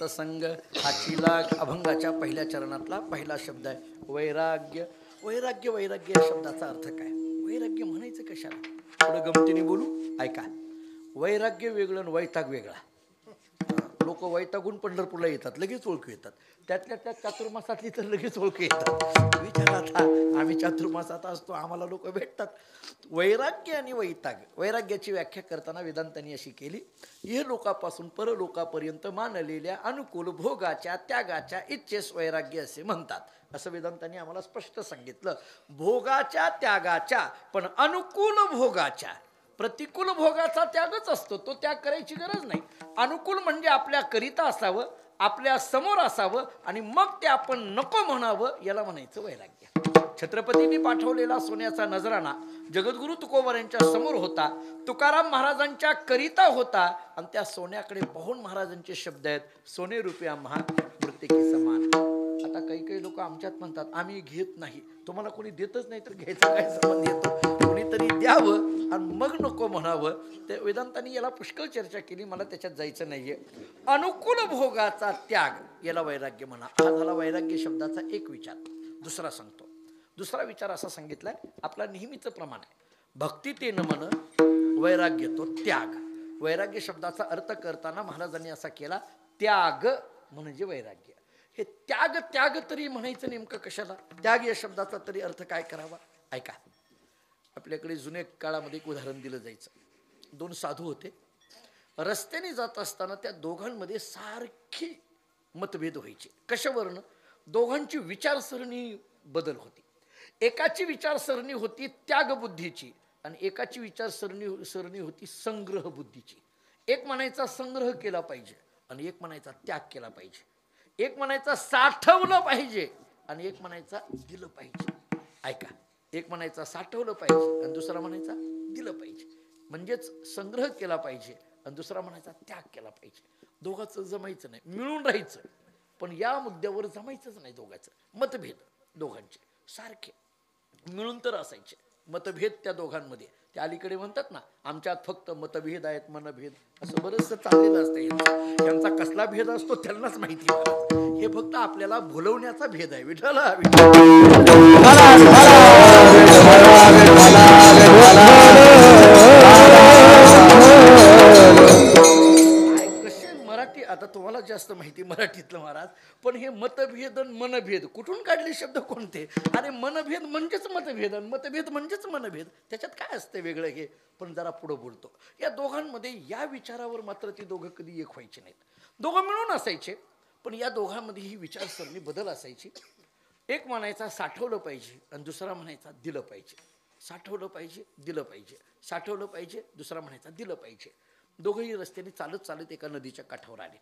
संग हाची लाग अभंगाच्या पहिल्या चरणातला पहिला शब्द आहे वैराग्य. वैराग्य वैराग्य या शब्दाचा अर्थ काय? वैराग्य म्हणायचं कशाला? थोडं गमतीने बोलू, ऐका. वैराग्य वेगळं आणि वैताग वेगळा. लोक वैतागून पंढरपूरला येतात, लगेच ओळखू येतात. त्यातल्या त्यात चातुर्मासातली तर लगेच ओळखू येतात. विचार आता, आम्ही चातुर्मासात असतो, आम्हाला लोक भेटतात. वैराग्य आणि वैताग, वैराग्याची व्याख्या करताना वेदांतांनी अशी केली, हे लोकापासून परलोकापर्यंत मानलेल्या अनुकूल भोगाच्या त्यागाच्या इच्छेस वैराग्य असे म्हणतात. असं वेदांतांनी आम्हाला स्पष्ट सांगितलं. भोगाच्या त्यागाच्या, पण अनुकूल भोगाच्या. प्रतिकूल भोगाचा त्यागच असतो, तो त्याग करायची गरज नाही. अनुकूल म्हणजे आपल्या करिता असावं, आपल्या समोर असावं आणि मग ते आपण नको म्हणावं, याला म्हणायचं वैराग्य. छत्रपतींनी पाठवलेला सोन्याचा नजराणा जगद्गुरु तुकोबारांच्या समोर होता, तुकाराम महाराजांच्या करिता होता आणि त्या सोन्याकडे पाहून महाराजांचे शब्द आहेत, सोने रुपया महा मृत्तिके समान. आता काही काही लोक आमच्यात म्हणतात आम्ही घेत नाही. तुम्हाला कोणी देतच नाही तर घ्यायचं काय संबंध येतो? कोणीतरी द्यावं आणि मग नको म्हणावं. ते वेदांतांनी याला पुष्कळ चर्चा केली, मला त्याच्यात जायचं नाहीये. अनुकूल भोगाचा त्याग याला वैराग्य म्हणा. हा झाला वैराग्य शब्दाचा एक विचार. दुसरा सांगतो. दुसरा विचार असा सांगितलाय, आपला नेहमीचं प्रमाण आहे, भक्ती ते न मन वैराग्य तो त्याग. वैराग्य शब्दाचा अर्थ करताना महाराजांनी असा केला, त्याग म्हणजे वैराग्य. हे त्याग त्याग तरी म्हणायचं नेमकं कशाला? त्याग या शब्दाचा तरी अर्थ काय करावा? ऐका. आपल्याकडे जुन्या काळामध्ये एक उदाहरण दिलं जायचं. दोन साधू होते, रस्त्याने जात असताना त्या दोघांमध्ये सारखी मतभेद व्हायचे. कशावरनं? दोघांची विचारसरणी बदल होती. एकाची विचारसरणी होती त्याग बुद्धीची आणि एकाची विचारसरणी होती संग्रह बुद्धीची. एक म्हणायचा संग्रह केला पाहिजे आणि एक म्हणायचा त्याग केला पाहिजे. एक म्हणायचा साठवलं पाहिजे आणि एक म्हणायचा दिलं पाहिजे. ऐका. एक म्हणायचा साठवलं पाहिजे आणि दुसरा म्हणायचा दिलं पाहिजे. म्हणजेच संग्रह केला पाहिजे आणि दुसरा म्हणायचा त्याग केला पाहिजे. दोघांचं जमायचं नाही, मिळून राहायचं, पण या मुद्द्यावर जमायचंच नाही. दोघांचं मतभेद दोघांचे सारखे, मिळून तर असायचे. मतभेद त्या दोघांमध्ये. त्या अलीकडे म्हणतात ना, आमच्यात फक्त मतभेद आहेत, मनभेद, असं बरंचसं चाललेलं असतं. यांचा कसला भेद असतो त्यांनाच माहिती. हे फक्त आपल्याला भुलवण्याचा भेद आहे. विठ्ठला कसे मराठी, आता तुम्हाला जास्त माहिती मराठीतलं महाराज, पण हे मतभेद आणि मनभेद कुठून काढले शब्द कोणते? अरे मनभेद म्हणजेच मतभेद आणि मतभेद म्हणजेच मनभेद. त्याच्यात काय असतं वेगळं हे? पण जरा पुढं बोलतो. या दोघांमध्ये या विचारावर मात्र ती दोघं कधी एक व्हायचे नाहीत. दोघं मिळून असायचे, पण या दोघांमध्ये ही विचारसरणी बदल असायची. एक म्हणायचा साठवलं पाहिजे आणि दुसरा म्हणायचा दिलं पाहिजे. साठवलं पाहिजे, दिलं पाहिजे, साठवलं पाहिजे, दुसरा म्हणायचा दिलं पाहिजे. दोघंही रस्त्याने चालत चालत एका नदीच्या काठावर आले.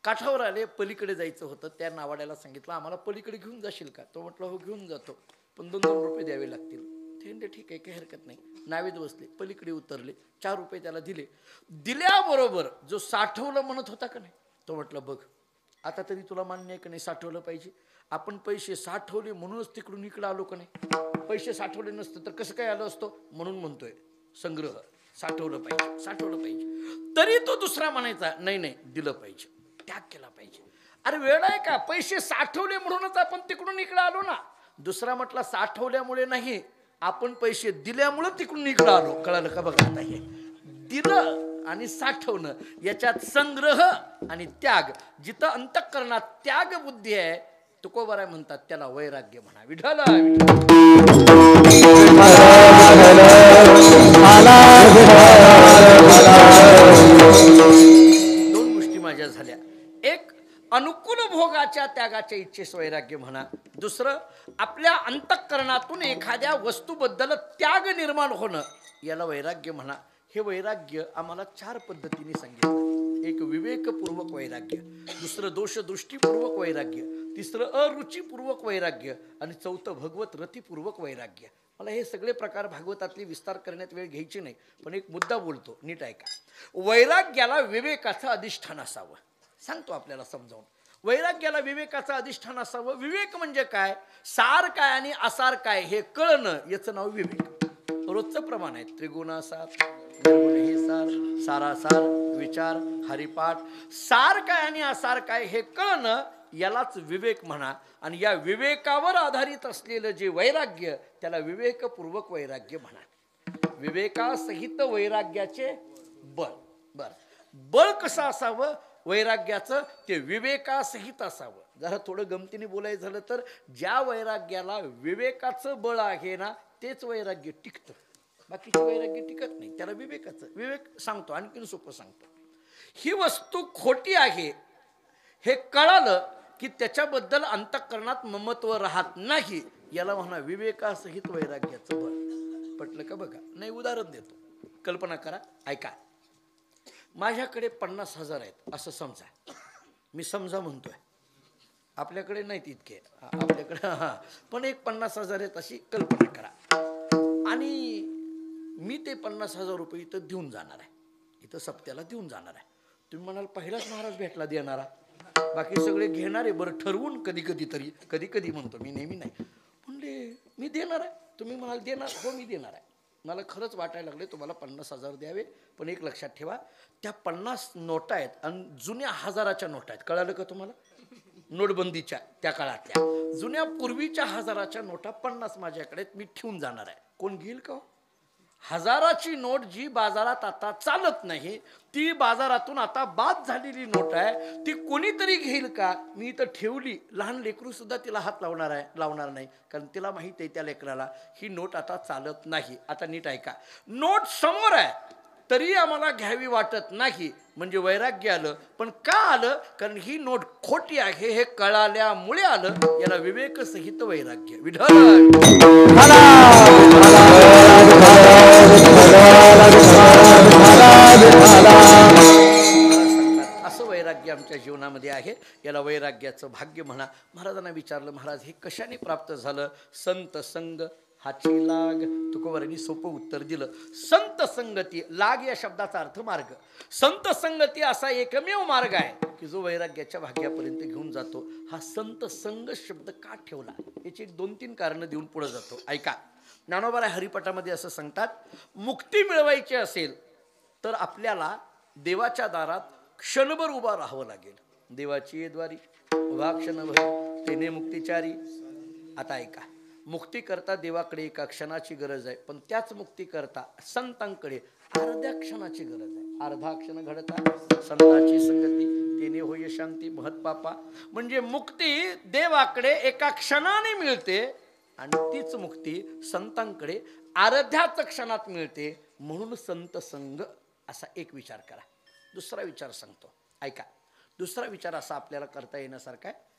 काठावर आले, पलीकडे जायचं होतं. त्या नावाड्याला सांगितलं, आम्हाला पलीकडे घेऊन जाशील का? तो म्हटलं हो घेऊन जातो, पण 2-2 रुपये द्यावे लागतील. ते म्हणले ठीक आहे, काही हरकत नाही. नावेत बसले, पलीकडे उतरले, 4 रुपये त्याला दिले. दिल्याबरोबर जो साठवलं म्हणत होता का नाही, तो म्हटलं बघ आता तरी तुला मान्य आहे का नाही साठवलं पाहिजे? आपण पैसे साठवले म्हणूनच तिकडून इकडं आलो का नाही? पैसे साठवले नसतं तर कसं काय आलो असतो? म्हणून म्हणतोय संग्रह, साठवलं पाहिजे, साठवलं पाहिजे. तरी तो दुसरा म्हणायचा नाही नाही दिलं पाहिजे, त्याग केला पाहिजे. अरे वेळ आहे का? पैसे साठवले म्हणूनच आपण तिकडून इकडं आलो ना. दुसरा म्हटला साठवल्यामुळे नाही, आपण पैसे दिल्यामुळे तिकडून इकडं आलो. कळालं का? बघा आता हे दिलं आणि साठवणं याच्यात संग्रह आणि त्याग. जिथं अंतःकरणात त्याग बुद्धी आहे, तुकोबाराय म्हणतात त्याला वैराग्य म्हणा. विठ्ठला दोन गोष्टी माझ्या झाल्या. एक अनुकूल भोगाच्या त्यागाच्या इच्छेस वैराग्य म्हणा. दुसरं आपल्या अंतःकरणातून एखाद्या वस्तूबद्दल त्याग निर्माण होणं, याला वैराग्य म्हणा. हे वैराग्य आम्हाला 4 पद्धतीने सांगितलं. एक विवेकपूर्वक वैराग्य, दुसरं दोषदृष्टीपूर्वक वैराग्य, तिसरं अरुचिपूर्वक वैराग्य आणि चौथं भगवत रतीपूर्वक वैराग्य. मला हे सगळे प्रकार भागवतातले विस्तार करण्यात वेळ घ्यायची नाही, पण एक मुद्दा बोलतो, नीट ऐका. वैराग्याला विवेकाचं अधिष्ठान असावं. सांगतो आपल्याला समजावून. वैराग्याला विवेकाचं अधिष्ठान असावं. विवेक म्हणजे काय? सार काय आणि असार काय हे कळणं, याचं नाव विवेक. रोजचं प्रमाण आहे. त्रिगुणासार, निर्गुण हे सार, सारासार, विचार, हरिपाठ. सार काय आणि असार काय हे कळणं यालाच विवेक म्हणा. आणि या विवेकावर आधारित असलेलं जे वैराग्य त्याला विवेकपूर्वक वैराग्य म्हणा. विवेकासहित वैराग्याचे बळ. बळ कसं असावं वैराग्याचं, ते विवेकासहित असावं. जरा थोडं गमतीने बोलायचं झालं तर ज्या वैराग्याला विवेकाचं बळ आहे ना तेच वैराग्य टिकतं. बाकीचे वैराग्य टिकत नाही. त्याला विवेकाचं. विवेक सांगतो, आणखीन सोपं सांगतो. ही वस्तू खोटी आहे हे कळालं की त्याच्याबद्दल अंतःकरणात ममत्व राहत नाही. याला म्हणा विवेकासहित वैराग्याचं बळ. पटलं का बघा. नाही उदाहरण देतो, कल्पना करा, ऐका. माझ्याकडे 50,000 आहेत असं समजा. मी समजा म्हणतोय, आपल्याकडे नाहीत इतके, आपल्याकडे पण एक 50,000 आहेत अशी कल्पना करा. आणि मी ते 50,000 रुपये इथं देऊन जाणार आहे, इथं सप्त्याला देऊन जाणार आहे. तुम्ही म्हणाल पहिलाच महाराज भेटला देणारा, बाकी सगळे घेणारे. बरं ठरवून कधी कधी म्हणतो मी, नेहमी नाही. म्हणले मी देणार आहे. तुम्ही म्हणाल देणार, हो मी देणार आहे. मला खरंच वाटायला लागले तुम्हाला 50,000 द्यावे. पण एक लक्षात ठेवा, त्या 50 नोटा आहेत आणि जुन्या 1000च्या नोटा आहेत. कळालं का तुम्हाला? नोटबंदीच्या त्या काळातल्या जुन्या पूर्वीच्या 1000च्या नोटा 50 माझ्याकडे मी ठेवून जाणार आहे. कोण घेईल का? 1000ची नोट जी बाजारात आता चालत नाही, ती बाजारातून आता बाद झालेली नोट आहे, ती कोणीतरी घेईल का? मी इथं ठेवली. लहान लेकरू सुद्धा तिला हात लावणार नाही, कारण तिला माहित आहे त्या लेकराला ही नोट आता चालत नाही. आता नीट ऐका, नोट समोर आहे तरी आम्हाला घ्यावी वाटत नाही, म्हणजे वैराग्य आलं. पण का आलं? कारण ही नोट खोटी आहे हे कळाल्यामुळे आलं. याला विवेकसहित वैराग्य. विठ्ठल असं वैराग्य आमच्या जीवनामध्ये आहे. याला वैराग्याचं भाग्य म्हणा. महाराजांना विचारलं, महाराज हे कशाने प्राप्त झालं? संत संग हाची लाग. तुकोबारांनी सोपं उत्तर दिलं. संत संगती, लाग या शब्दाचा अर्थ मार्ग. संत संगती असा एकमेव मार्ग आहे की जो वैराग्याच्या भाग्यापर्यंत घेऊन जातो. हा संत संग शब्द का ठेवला याची 2-3 कारणं देऊन पुढे जातो. ऐका, ज्ञानोबा हरिपाठामध्ये असं सांगतात, मुक्ती मिळवायची असेल तर आपल्याला देवाच्या दारात क्षणभर उभा राहावं लागेल. देवाची द्वारी उभा क्षणभर तेने मुक्तिचारी. आता ऐका, मुक्ती करता देवाकडे एका क्षणाची गरज आहे, पण त्याच मुक्ती करता संतांकडे अर्ध्या क्षणाची गरज आहे. अर्धा क्षण घडता संतांची संगती तेने होय शांती महत्पापा. म्हणजे मुक्ती देवाकडे एका क्षणाने मिळते आणि तीच मुक्ती संतांकडे अर्ध्याच क्षणात मिळते. म्हणून संत संग असा एक विचार करा. दुसरा विचार सांगतो, ऐका. दुसरा विचार असा आपल्याला करता येण्यासारखा आहे.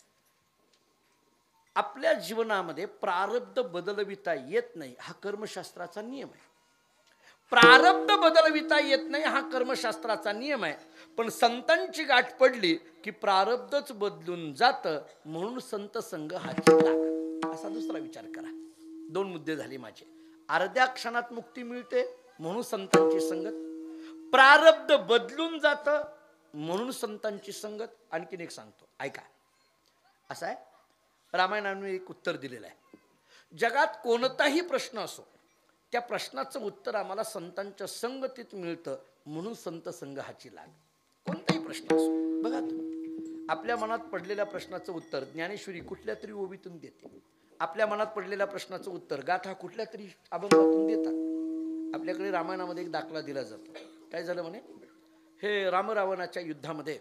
आपल्या जीवनामध्ये प्रारब्ध बदलविता येत नाही हा कर्मशास्त्राचा नियम आहे. प्रारब्ध बदलविता येत नाही हा कर्मशास्त्राचा नियम आहे. पण संतांची गाठ पडली की प्रारब्धच बदलून जातं. म्हणून संत संग हाची लाग. असा दुसरा विचार करा. 2 मुद्दे झाले माझे. अर्ध्या क्षणात मुक्ती मिळते म्हणून संतांची संगत, प्रारब्ध बदलून जातं म्हणून संतांची संगत. आणखीन एक सांगतो, ऐका. असं आहे, रामायणाने एक उत्तर दिलेलं आहे. जगात कोणताही प्रश्न असो त्या प्रश्नाचं उत्तर आम्हाला संतांच्या संगतीत मिळतं म्हणून संत संग हाची लाग. कोणताही प्रश्न असो, बघा तुम्ही आपल्या मनात पडलेल्या प्रश्नाचं उत्तर ज्ञानेश्वरी कुठल्या तरी ओवीतून देते. आपल्या मनात पडलेल्या प्रश्नाचं उत्तर गाथा कुठल्या तरी अभंगातून देतात. आपल्याकडे रामायणामध्ये एक दाखला दिला जातो. काय झालं म्हणे, हे रामरावणाच्या युद्धामध्ये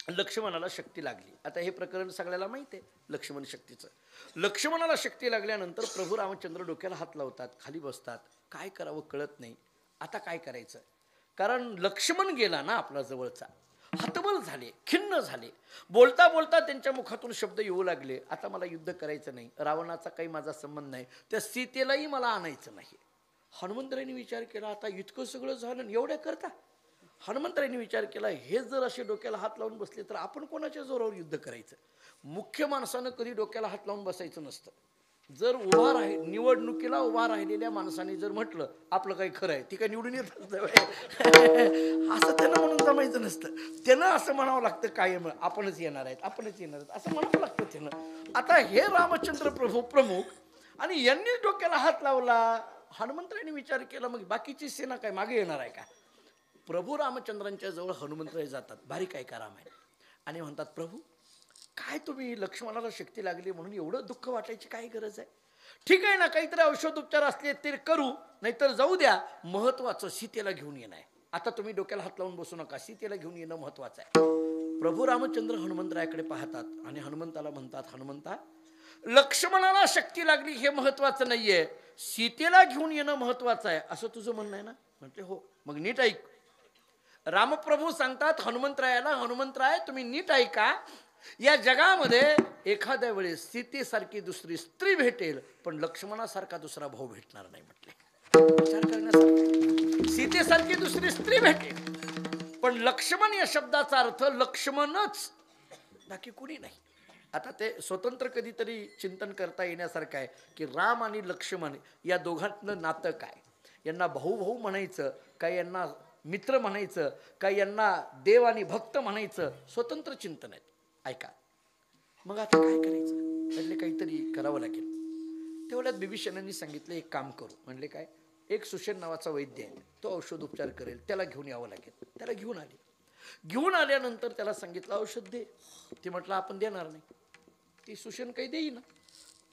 लक्ष्मणाला शक्ती लागली. आता हे प्रकरण सगळ्याला माहिती आहे लक्ष्मण शक्तीचं. लक्ष्मणाला शक्ती लागल्यानंतर प्रभू रामचंद्र डोक्याला हात लावतात, खाली बसतात. काय करावं कळत नाही. आता काय करायचं, कारण लक्ष्मण गेला ना आपला जवळचा. हतबल झाले, खिन्न झाले. बोलता बोलता त्यांच्या मुखातून शब्द येऊ लागले, आता मला युद्ध करायचं नाही, रावणाचा काही माझा संबंध नाही, त्या सीतेलाही मला आणायचं नाही. हनुमंतरायांनी विचार केला, आता इतकं सगळं झालं एवढ्या करता. हनुमंतरायांनी विचार केला, हे जर असे डोक्याला हात लावून बसले तर आपण कोणाच्या जोरावर युद्ध करायचं. मुख्य माणसानं कधी डोक्याला हात लावून बसायचं नसतं. जर उभा निवडणुकीला उभा राहिलेल्या माणसाने जर म्हटलं आपलं काही खरं आहे, ती काय निवडून येत असं त्यानं म्हणून जमायचं नसतं. त्यानं असं म्हणावं लागतं, कायम आपणच येणार आहेत, आपणच येणार आहेत असं म्हणावं लागतं त्यानं. आता हे रामचंद्र प्रभू प्रमुख आणि यांनीच डोक्याला हात लावला हनुमंतरायांनी विचार केला, मग बाकीची सेना काय मागे येणार आहे का? प्रभू रामचंद्रांच्या जवळ हनुमंतराय जातात, बारीक आहे का रामायण, आणि म्हणतात, प्रभू काय तुम्ही लक्ष्मणाला शक्ती लागली म्हणून एवढं दुःख वाटायची काय गरज आहे? ठीक आहे ना, काहीतरी औषधोपचार असले ते करू, नाहीतर जाऊ द्या. महत्वाचं सीतेला घेऊन येणं आहे. आता तुम्ही डोक्याला हात लावून बसू नका, सीतेला घेऊन येणं महत्वाचं आहे. प्रभू रामचंद्र हनुमंतरायाकडे पाहतात आणि हनुमंताला म्हणतात, हनुमंता, लक्ष्मणाला शक्ती लागली हे महत्वाचं नाहीये, सीतेला घेऊन येणं महत्वाचं आहे, असं तुझं म्हणणं आहे ना? म्हटले हो. मग नीट ऐक. रामप्रभू सांगतात हनुमंतरायाला, हनुमंतराय तुम्ही नीट ऐका, या जगामध्ये एखाद्या वेळेस सीतेसारखी दुसरी स्त्री भेटेल, पण लक्ष्मणासारखा दुसरा भाऊ भेटणार नाही. म्हटले विचार करण्यासारखा. सीतेसारखी दुसरी स्त्री भेटेल, पण लक्ष्मण या शब्दाचा अर्थ लक्ष्मणच, बाकी कुणी नाही. आता ते स्वतंत्र कधीतरी चिंतन करता येण्यासारखं आहे की राम आणि लक्ष्मण या दोघांतलं नातं काय, यांना भाऊ भाऊ म्हणायचं काय, यांना मित्र म्हणायचं काय, यांना देव आणि भक्त म्हणायचं, स्वतंत्र चिंतन आहे. ऐका, मग आता काय करायचं? म्हणले काहीतरी करावं लागेल. तेवढ्यात बिभीषणांनी सांगितलं एक काम करू. म्हणले काय? एक सुषेण नावाचा वैद्य आहे, तो औषधोपचार करेल, त्याला घेऊन यावं लागेल. त्याला घेऊन आले. घेऊन आल्यानंतर त्याला सांगितलं औषध दे. ते म्हटलं आपण देणार नाही. ती सुषेण काही देईना.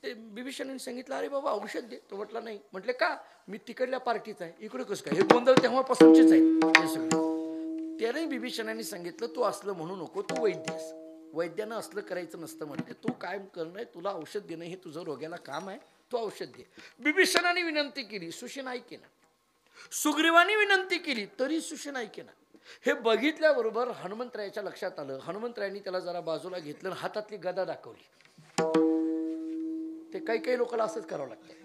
ते बिभीषणांनी सांगितलं अरे बाबा औषध दे. तो म्हटला नाही. म्हटले का? मी तिकडल्या पार्टीचा आहे, इकडे कसं काय? हे गोंधळ तेव्हापासूनचेच आहे हे सगळे. त्याने बिभीषणांनी सांगितलं तू असलं म्हणू नको, तू वैद्य आहेस, वैद्यानं असलं करायचं नसतं. म्हटले तू काय करणं आहे, तुला औषध देणं हे तुझं रोग्याला काम आहे, तू औषध दे. बिभीषणाने विनंती केली, सुषेण ऐकेना. सुग्रीवानी विनंती केली तरी सुषेण ऐकेना. हे बघितल्याबरोबर हनुमंतरायाच्या लक्षात आलं. हनुमंतरायांनी त्याला जरा बाजूला घेतलं, हातातली गदा दाखवली. ते काही काही लोकांना असंच करावं लागतं.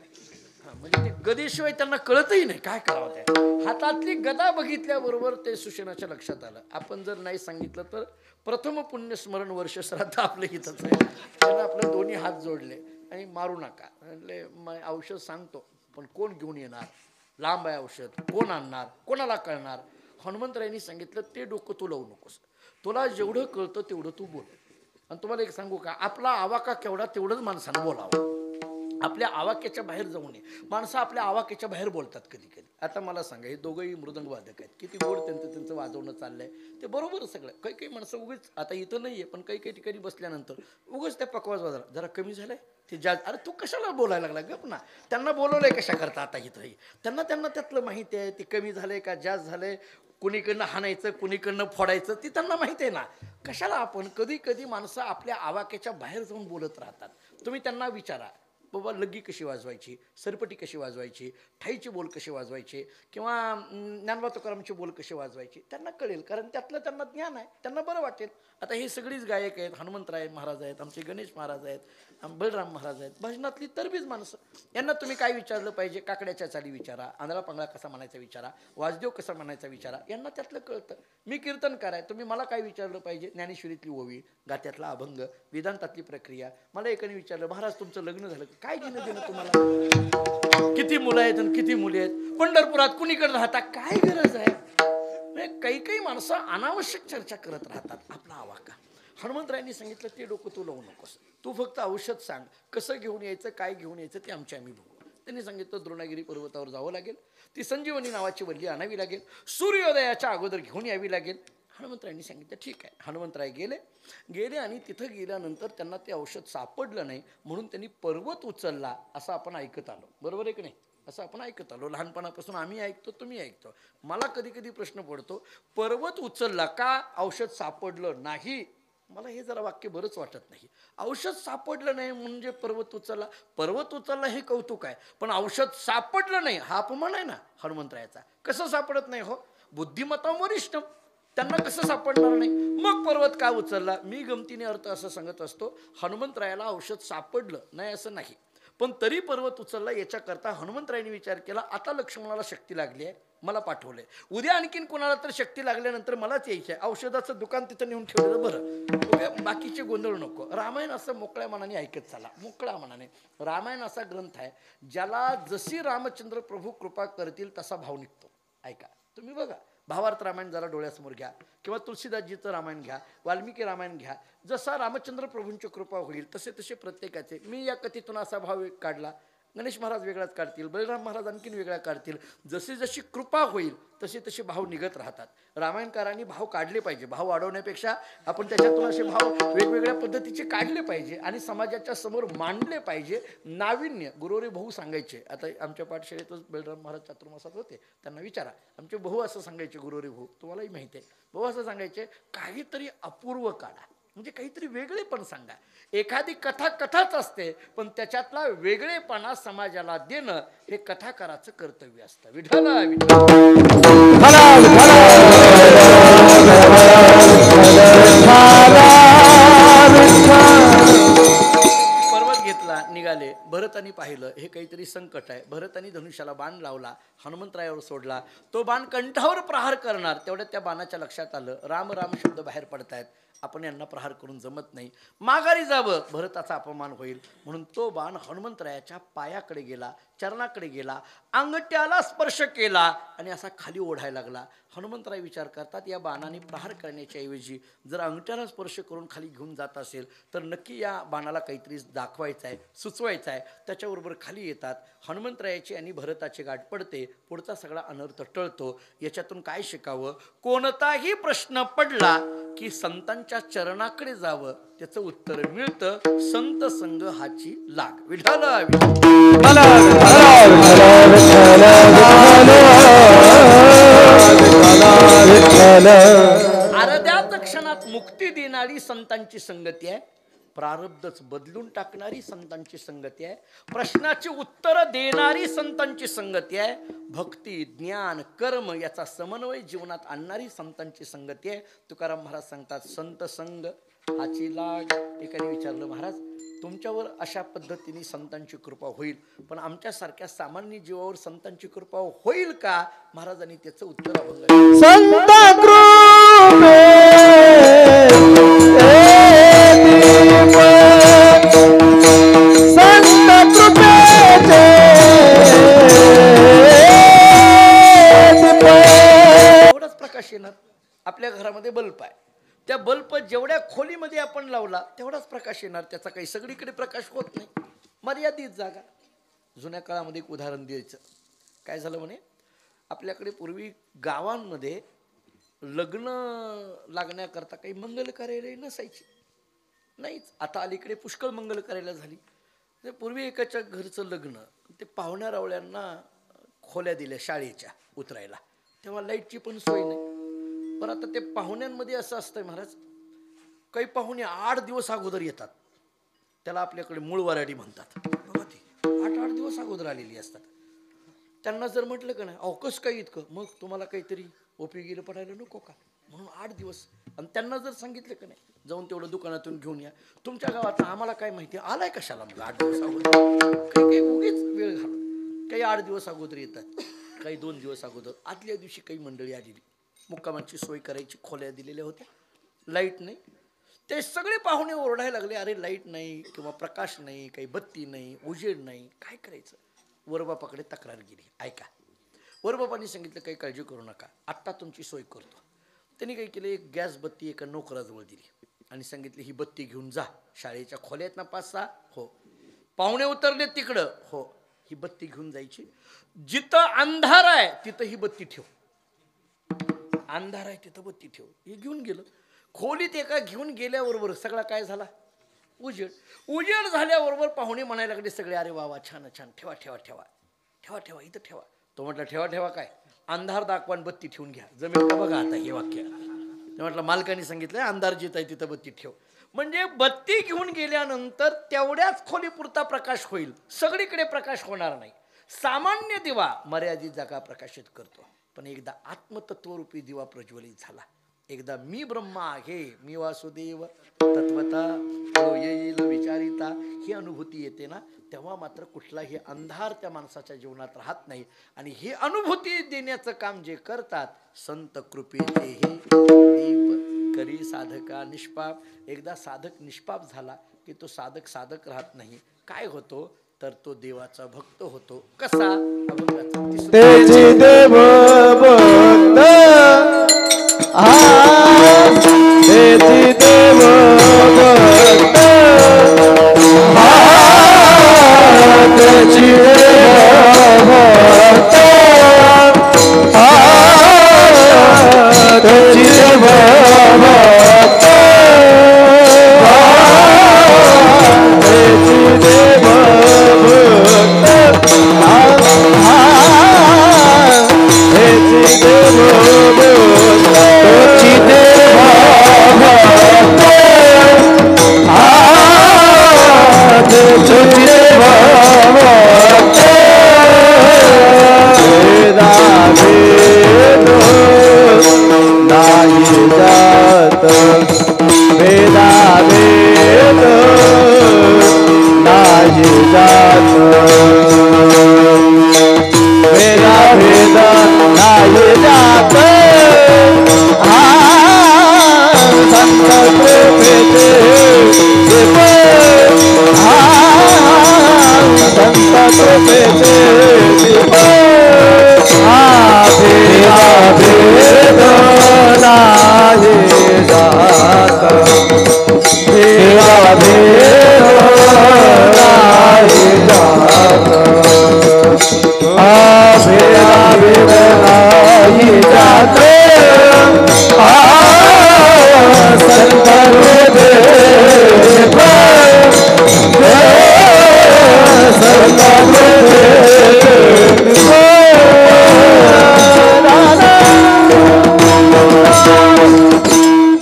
म्हणजे ते गदेशिवाय त्यांना कळतही नाही काय करावं. त्या हातातली गदा बघितल्याबरोबर ते सुषेणाच्या लक्षात आलं, आपण जर नाही सांगितलं तर प्रथम पुण्यस्मरण वर्ष श्राद्ध आपलं हितच आहे. त्यानं आपले दोन्ही हात जोडले आणि मारू नका. म्हणजे मग औषध सांगतो, पण कोण घेऊन येणार, लांब आहे औषध, कोण आणणार, कोणाला कळणार. हनुमंतरायांनी सांगितलं ते डोकं तू लावू नकोस, तुला जेवढं कळतं तेवढं तू बोल. आणि तुम्हाला एक सांगू का, आपला आवाका केवढा तेवढंच माणसानं बोलावं, आपल्या आवाक्याच्या बाहेर जाऊ नये. माणसं आपल्या आवाक्याच्या बाहेर बोलतात कधी कधी. आता मला सांगा, हे दोघंही मृदंग वादक आहेत, किती गोड त्यांचं वाजवणं चाललंय, ते बरोबर सगळं. काही काही माणसं उगीच, आता इथं नाहीये पण काही काही ठिकाणी बसल्यानंतर उगच त्या पकवाज वाजला जरा कमी झालंय ते जाज, अरे तू कशाला बोलायला लागला गप ना. त्यांना बोलवलंय कशा करता आता इथंही, त्यांना त्यातलं माहिती आहे ते कमी झालंय का जास्त झालंय, कुणीकडनं हाणायचं कुणीकडनं फोडायचं ते त्यांना माहिती आहे ना. कशाला आपण कधी कधी माणसं आपल्या आवाक्याच्या बाहेर जाऊन बोलत राहतात. तुम्ही त्यांना विचारा, बाबा लग्गी कशी वाजवायची, सरपटी कशी वाजवायची, ठाईचे बोल कसे वाजवायचे, किंवा ज्ञानोबा तुकारामचे बोल कसे वाजवायचे, त्यांना कळेल. कारण त्यातलं त्यांना ज्ञान आहे, त्यांना बरं वाटेल. आता हे सगळीच गायक आहेत, हनुमंतराय महाराज आहेत, आमचे गणेश महाराज आहेत, बलराम महाराज आहेत, भजनातली तरबीज माणसं. यांना तुम्ही काय विचारलं पाहिजे, काकड्याच्या चाली विचारा, आंधळा पांगळा कसा म्हणायचा विचारा, वासदेव कसा म्हणायचा विचारा, यांना त्यातलं कळतं. मी कीर्तनकार आहे, तुम्ही मला काय विचारलं पाहिजे, ज्ञानेश्वरीतली ओवी, गात्यातला अभंग, वेदांतातली प्रक्रिया. मला एकाने विचारलं, महाराज तुमचं लग्न झालं काय घेणं देणं तुम्हाला, किती मुलं आहेत आणि किती मुली आहेत, पंढरपुरात कुणीकडे राहता, काय गरज आहे. काही काही माणसं अनावश्यक चर्चा करत राहतात. आपला आवाका. हनुमंतरायांनी सांगितलं ते डोकं तू लावू नकोस, तू फक्त औषध सांग, कसं घेऊन यायचं काय घेऊन यायचं ते आम्ही बघू. त्यांनी सांगितलं द्रोणागिरी पर्वतावर जावं लागेल, ती संजीवनी नावाची वल्ली आणावी लागेल, सूर्योदयाच्या अगोदर घेऊन यावी लागेल. हनुमंतरायांनी सांगितलं ठीक आहे. हनुमंतराय गेले आणि तिथं गेल्यानंतर त्यांना ते औषध सापडलं नाही, म्हणून त्यांनी पर्वत उचलला असं आपण ऐकत आलो. बरोबर आहे की नाही? असं आपण ऐकत आलो, लहानपणापासून आम्ही ऐकतो, तुम्ही ऐकतो. मला कधी कधी प्रश्न पडतो, पर्वत उचलला का, औषध सापडलं नाही. मला हे जरा वाक्य बरंच वाटत नाही. औषध सापडलं नाही म्हणजे पर्वत उचलला, पर्वत उचलला हे कौतुक आहे, पण औषध सापडलं नाही हा अपमान आहे ना हनुमंतरायाचा. कसं सापडत नाही हो, बुद्धिमत्ता वरिष्ठ, त्यांना कसं सापडणार नाही, मग पर्वत का उचलला. मी गमतीने अर्थ असं सांगत असतो, हनुमंतरायाला औषध सापडलं नाही असं नाही, पण तरी पर्वत उचलला. याच्याकरता हनुमंतरायांनी विचार केला, आता लक्ष्मणाला शक्ती लागली आहे, मला पाठवलंय, उद्या आणखीन कोणाला तर शक्ती लागल्यानंतर मलाच यायचं आहे, औषधाचं दुकान तिथं नेऊन ठेवलेलं बरं, बाकीचे गोंधळ नको. रामायण असं मोकळ्या मनाने ऐकत चाला, मोकळ्या मनाने. रामायण असा ग्रंथ आहे ज्याला जशी रामचंद्र प्रभू कृपा करतील तसा भाव निघतो. ऐका तुम्ही बघा, भावार्थ रामायण जरा डोळ्यासमोर घ्या, किंवा तुलसीदासजीचं रामायण घ्या, वाल्मिकी रामायण घ्या. जसा रामचंद्र प्रभूंची कृपा होईल तसे तसे प्रत्येकाचे. मी या कथेतून असा भाव काढला, गणेश महाराज वेगळाच काढतील, बलराम महाराज आणखीन वेगळा काढतील. जशी जशी कृपा होईल तसे तसे भाव निघत राहतात. रामायणकारांनी भाव काढले पाहिजे. भाव वाढवण्यापेक्षा आपण त्याच्यातून असे भाव वेगवेगळ्या पद्धतीचे काढले पाहिजे आणि समाजाच्या समोर मांडले पाहिजे. नाविन्य गुरुवरी भाऊ सांगायचे. आता आमच्या पाठशाळेतच बलराम महाराज चातुर्मासात होते, त्यांना विचारा. आमचे भाऊ असं सांगायचे, गुरुवरी भाऊ तुम्हालाही माहिती आहे, भाऊ असं सांगायचे काहीतरी अपूर्व काढा, म्हणजे काहीतरी वेगळे पण सांगा. एखादी कथा कथाच असते, पण त्याच्यातला वेगळेपणा समाजाला देणं हे कथाकाराचं कर्तव्य असतं. विठ्ठल पर्वत घेतला, निघाले. भरतानी पाहिलं हे काहीतरी संकट आहे. भरतानी धनुष्याला बाण लावला, हनुमंतरायावर सोडला. तो बाण कंठावर प्रहार करणार, तेवढ्यात त्या बाणाच्या लक्षात आलं राम राम शब्द बाहेर पडतायत, आपण यांना प्रहार करून जमत नाही, माघारी जावं, भरताचा अपमान होईल. म्हणून तो बाण हनुमंतरायाच्या पायाकडे गेला, चरणाकडे गेला, अंगठ्याला स्पर्श केला आणि असा खाली ओढायला लागला. हनुमंतराय विचार करतात या बाणाने प्रहार करण्याच्या ऐवजी जर अंगठ्याला स्पर्श करून खाली घेऊन जात असेल तर नक्की या बाणाला काहीतरी दाखवायचं आहे, सुचवायचं आहे. त्याच्याबरोबर खाली येतात. हनुमंतरायाची आणि भरताची गाठ पडते. पुढचा सगळा अनर्थ टळतो. याच्यातून काय शिकावं? कोणताही प्रश्न पडला की संतांच्या चरणाकडे जावं, त्याचं उत्तर मिळतं. संत संग हाची लाग. विठ्ठल अर्ध्याच क्षणात मुक्ती देणारी संतांची संगती आहे. प्रारब्धच बदलून टाकणारी संतांची संगती आहे. प्रश्नाची उत्तर देणारी संतांची संगती आहे. भक्ती, ज्ञान, कर्म याचा समन्वय जीवनात आणणारी संतांची संगती आहे. तुकाराम महाराज सांगतात संत संग हाची लाग. एकाने विचारलं, महाराज तुमच्यावर अशा पद्धतीने संतांची कृपा होईल, पण आमच्यासारख्या सामान्य जीवावर संतांची कृपा होईल का? महाराजांनी त्याचं उत्तर अभंग संत एवढाच प्रकाश येणार. आपल्या घरामध्ये बल्ब आहे, त्या बल्ब जेवढ्या खोलीमध्ये आपण लावला तेवढाच प्रकाश येणार. त्याचा काही सगळीकडे प्रकाश होत नाही, मर्यादित जागा. जुन्या काळामध्ये एक उदाहरण द्यायचं. काय झालं म्हणे, आपल्याकडे पूर्वी गावांमध्ये लग्न लागण्याकरता काही मंगल कार्यालय नसायची, नाहीच. आता अलीकडे पुष्कळ मंगल कार्यालय झाली. पूर्वी एकाच्या घरचं लग्न, ते पाहुण्या रावळ्यांना खोल्या दिल्या शाळेच्या उतरायला, तेव्हा लाईटची पण सोय नाही. पण आता ते पाहुण्यांमध्ये असं असतंय महाराज, काही पाहुणे 8 दिवस अगोदर येतात. त्याला आपल्याकडे मूळ वराडी म्हणतात. बघा ती 8 दिवस अगोदर आलेली असतात. त्यांना जर म्हटलं का नाही अहो कसं काय इतकं, मग तुम्हाला काहीतरी उपयोगीला पडायला नको का, म्हणून 8 दिवस. आणि त्यांना जर सांगितलं का नाही जाऊन तेवढं दुकानातून घेऊन या, तुमच्या गावात आम्हाला काय माहिती आलाय कशाला, मग 8 दिवस अगोदर. काही काही उगीच वेळ घालून, काही 8 दिवस अगोदर येतात, काही 2 दिवस अगोदर. आदल्या दिवशी काही मंडळी आलेली, मुक्कामाची सोय करायची, खोल्या दिलेल्या होत्या, लाईट नाही. ते सगळे पाहुणे ओरडायला लागले, अरे लाईट नाही किंवा प्रकाश नाही, काही बत्ती नाही, उजेड नाही, काय करायचं. वरबापाकडे तक्रार गेली. ऐका, वरबापांनी सांगितलं काही काळजी करू नका, आत्ता तुमची सोय करतो. त्यांनी काही केलं, एक गॅस बत्ती एका नोकराजवळ दिली आणि सांगितले ही बत्ती घेऊन जा, शाळेच्या खोल्यात ना 5-6, हो पाहुणे उतरले तिकडं, हो ही बत्ती घेऊन जायची. जिथं अंधार आहे तिथं ही बत्ती ठेव, अंधार आहे तिथं बत्ती ठेव. हे घेऊन गेलं. खोलीत एका घेऊन गेल्याबरोबर सगळा काय झाला, उजेड. उजेड झाल्याबरोबर पाहुणे म्हणायला लागले सगळे, अरे वा वा छान छान, ठेवा ठेवा ठेवा ठेवा ठेवा इथं ठेवा. तो म्हटलं ठेवा ठेवा काय, अंधार दाखवा आणि बत्ती ठेवून घ्या, जमेल का बघा आता हे वाक्य. ते म्हटलं मालकाने सांगितलं अंधार जिथं आहे तिथं बत्ती ठेव. म्हणजे बत्ती घेऊन गेल्यानंतर तेवढ्याच खोलीपुरता प्रकाश होईल, सगळीकडे प्रकाश होणार नाही. सामान्य दिवा मर्यादित जागा प्रकाशित करतो, पण एकदा आत्मतत्वरूपी दिवा प्रज्वलित झाला, एकदा मी ब्रह्मा आहे, मी वासुदेव तत्वता तो येईल विचारिता, ही अनुभूती येते ना, तेव्हा मात्र कुठलाही अंधार त्या माणसाच्या जीवनात राहत नाही. आणि ही अनुभूती देण्याचं काम जे करतात संत कृपेचे हे दीप करी साधका निष्पाप. एकदा साधक निष्पाप झाला की तो साधक साधक राहत नाही. काय होतो तर तो देवाचा भक्त होतो. कसा, तेजी देव भक्त, तेजी देव भक्त, तेजी जात भेदा भेद नाही जात हा संत कृपेचे दीप हा संत कृपेचे दीप हा भेदा भेद नाही जात भेदा भेद नाही जात भेदा भेद नाही जात संत देव संत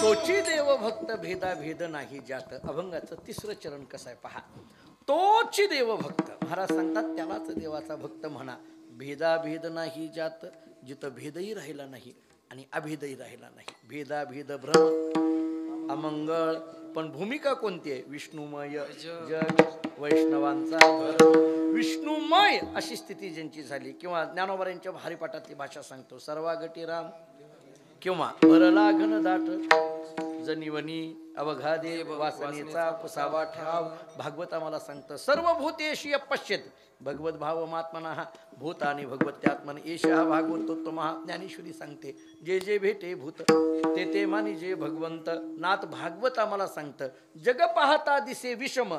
तोची देव भक्त भेदा भेद नाही जात. अभंगाचं तिसरं चरण कसं आहे पहा. तोची देव भक्त महाराज सांगतात त्यालाच देवाचा भक्त म्हणा. भेदा भेद नाही जात जिथं भेदही राहिला नाही आणि अभेदही राहिला नाही. भेदा भेद भ्रम अमंगळ पण भूमिका कोणती आहे. विष्णुमय जग वैष्णवांचा विष्णुमय अशी स्थिती ज्यांची झाली किंवा ज्ञानोबा हरिपाठातली भाषा सांगतो. सर्वागटी राम किंवा भरला घन दाट जनिवनी अवघा देव वासनेचा पुसावा ठाव. भागवत आम्हाला सांगतं सर्व भूतेशी पश्येत भगवत भाव महात्मना भूत आणि भगवत्यात्मन एश हा भागवतो महाज्ञानेश्वरी सांगते. जे जे भेटे भूत ते ते मानी जे भगवंत. नाथ भागवत आम्हाला सांगतं जग पाहता दिसे विषम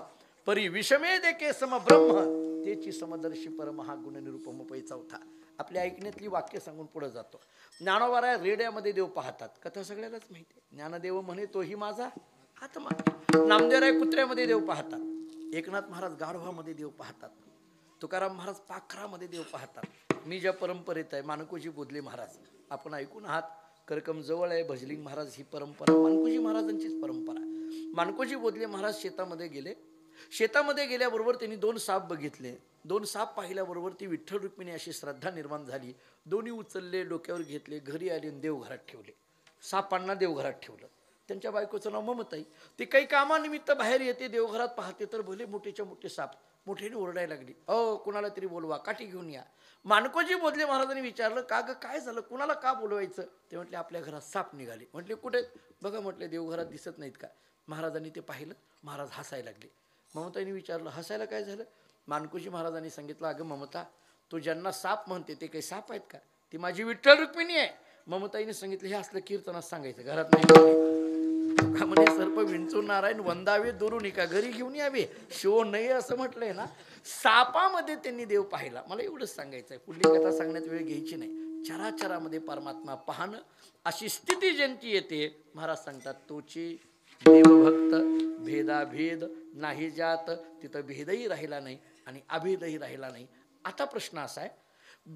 परी विषमे देखे सम ब्रह्म तेची समदर्शी परमहा गुण निरुपम पै. चौथा आपल्या ऐकण्यातली वाक्य सांगून पुढे जातो. ज्ञानोबा रेड्यामध्ये देव पाहतात कथा सगळ्यालाच माहिती आहे. ज्ञानदेव म्हणे तोही माझा आत्मा. नामदेवराय कुत्र्यामध्ये देव पाहतात. एकनाथ महाराज गाढवामध्ये देव पाहतात. तुकाराम महाराज पाखरामध्ये देव पाहतात. मी ज्या परंपरेत आहे मानकोजी बोधले महाराज आपण ऐकून आहात. करकम जवळ आहे भजलिंग महाराज ही परंपरा मानकोजी महाराजांचीच परंपरा. मानकोजी बोधले महाराज शेतामध्ये गेले. शेतामध्ये गेल्याबरोबर त्यांनी 2 साप बघितले. 2 साप पाहिल्याबरोबर ती विठ्ठल रुक्मिणी अशी श्रद्धा निर्माण झाली. दोन्ही उचलले डोक्यावर घेतले घरी आले आणि देवघरात ठेवले. सापांना देवघरात ठेवलं. त्यांच्या बायकोचं नाव ममताई. ती काही कामानिमित्त बाहेर येते देवघरात पाहते तर भले मोठेच्या मोठे साप मोठ्याने ओरडायला लागली. कुणाला तरी बोलवा काठी घेऊन या. मानकोजी बोधले महाराजांनी विचारलं का ग काय झालं कुणाला का बोलवायचं. ते म्हटले आपल्या घरात साप निघाले. म्हटले कुठे बघा म्हटले देवघरात दिसत नाहीत का. महाराजांनी ते पाहिलं. महाराज हसायला लागले. ममताईने विचारलं हसायला काय झालं. मानकोजी महाराजांनी सांगितलं अगं ममता तू ज्यांना साप म्हणते ते काही साप आहेत का. ती माझी विठ्ठल रुक्मिणी आहे. ममताईने सांगितलं हे असलं कीर्तनात सांगायचं घरात नाही. म्हणे सर्प विंचून नारायण वंदावे दुरून का घरी घेऊन यावे शो नाही असं म्हटलंय ना. सापामध्ये त्यांनी देव पाहिला. मला एवढंच सांगायचं आहे. पुढली कथा सांगण्यात वेळ घ्यायची नाही. चराचरामध्ये परमात्मा पाहणं अशी स्थिती ज्यांची येते महाराज सांगतात तोची देवभक्त भेदाभेद नाही जात. तिथं भेदही राहिला नाही आणि अभेदही राहिला नाही. आता प्रश्न असा आहे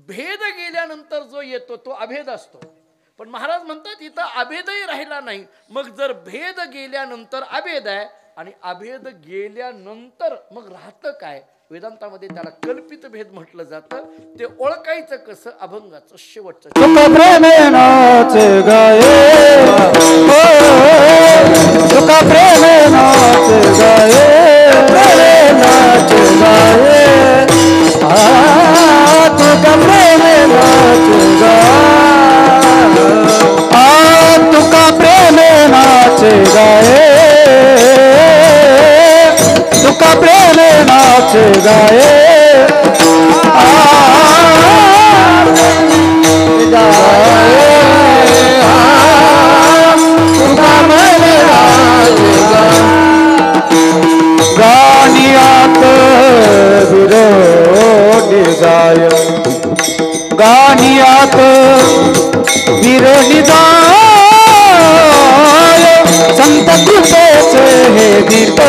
भेद गेल्यानंतर जो येतो तो अभेद असतो. पण महाराज म्हणतात इथं अभेदही राहिला नाही. मग जर भेद गेल्यानंतर अभेद आहे आणि अभेद गेल्यानंतर मग राहतं काय. वेदांतामध्ये त्याला कल्पित भेद म्हटलं जातं. ते ओळखायचं कसं. अभंगाचं शेवटचं तुका प्रेम नाच गाये तुका प्रेम नाच तुका प्रेम नाच गाये तुका प्रेम नाच गाये गानियात विरोधी जाय गानियात विरोधी जाय संत कृपेचे हे दीप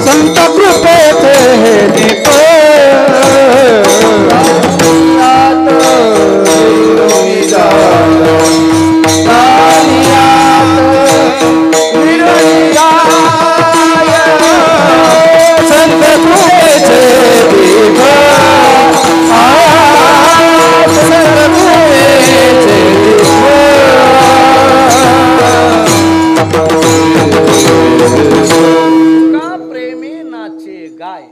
संत कृपेचे हे दीप गानियात विरोधी जाय गानियात विरोधी संत कृपेचे दीप संत कृपेचे का प्रेमे गाय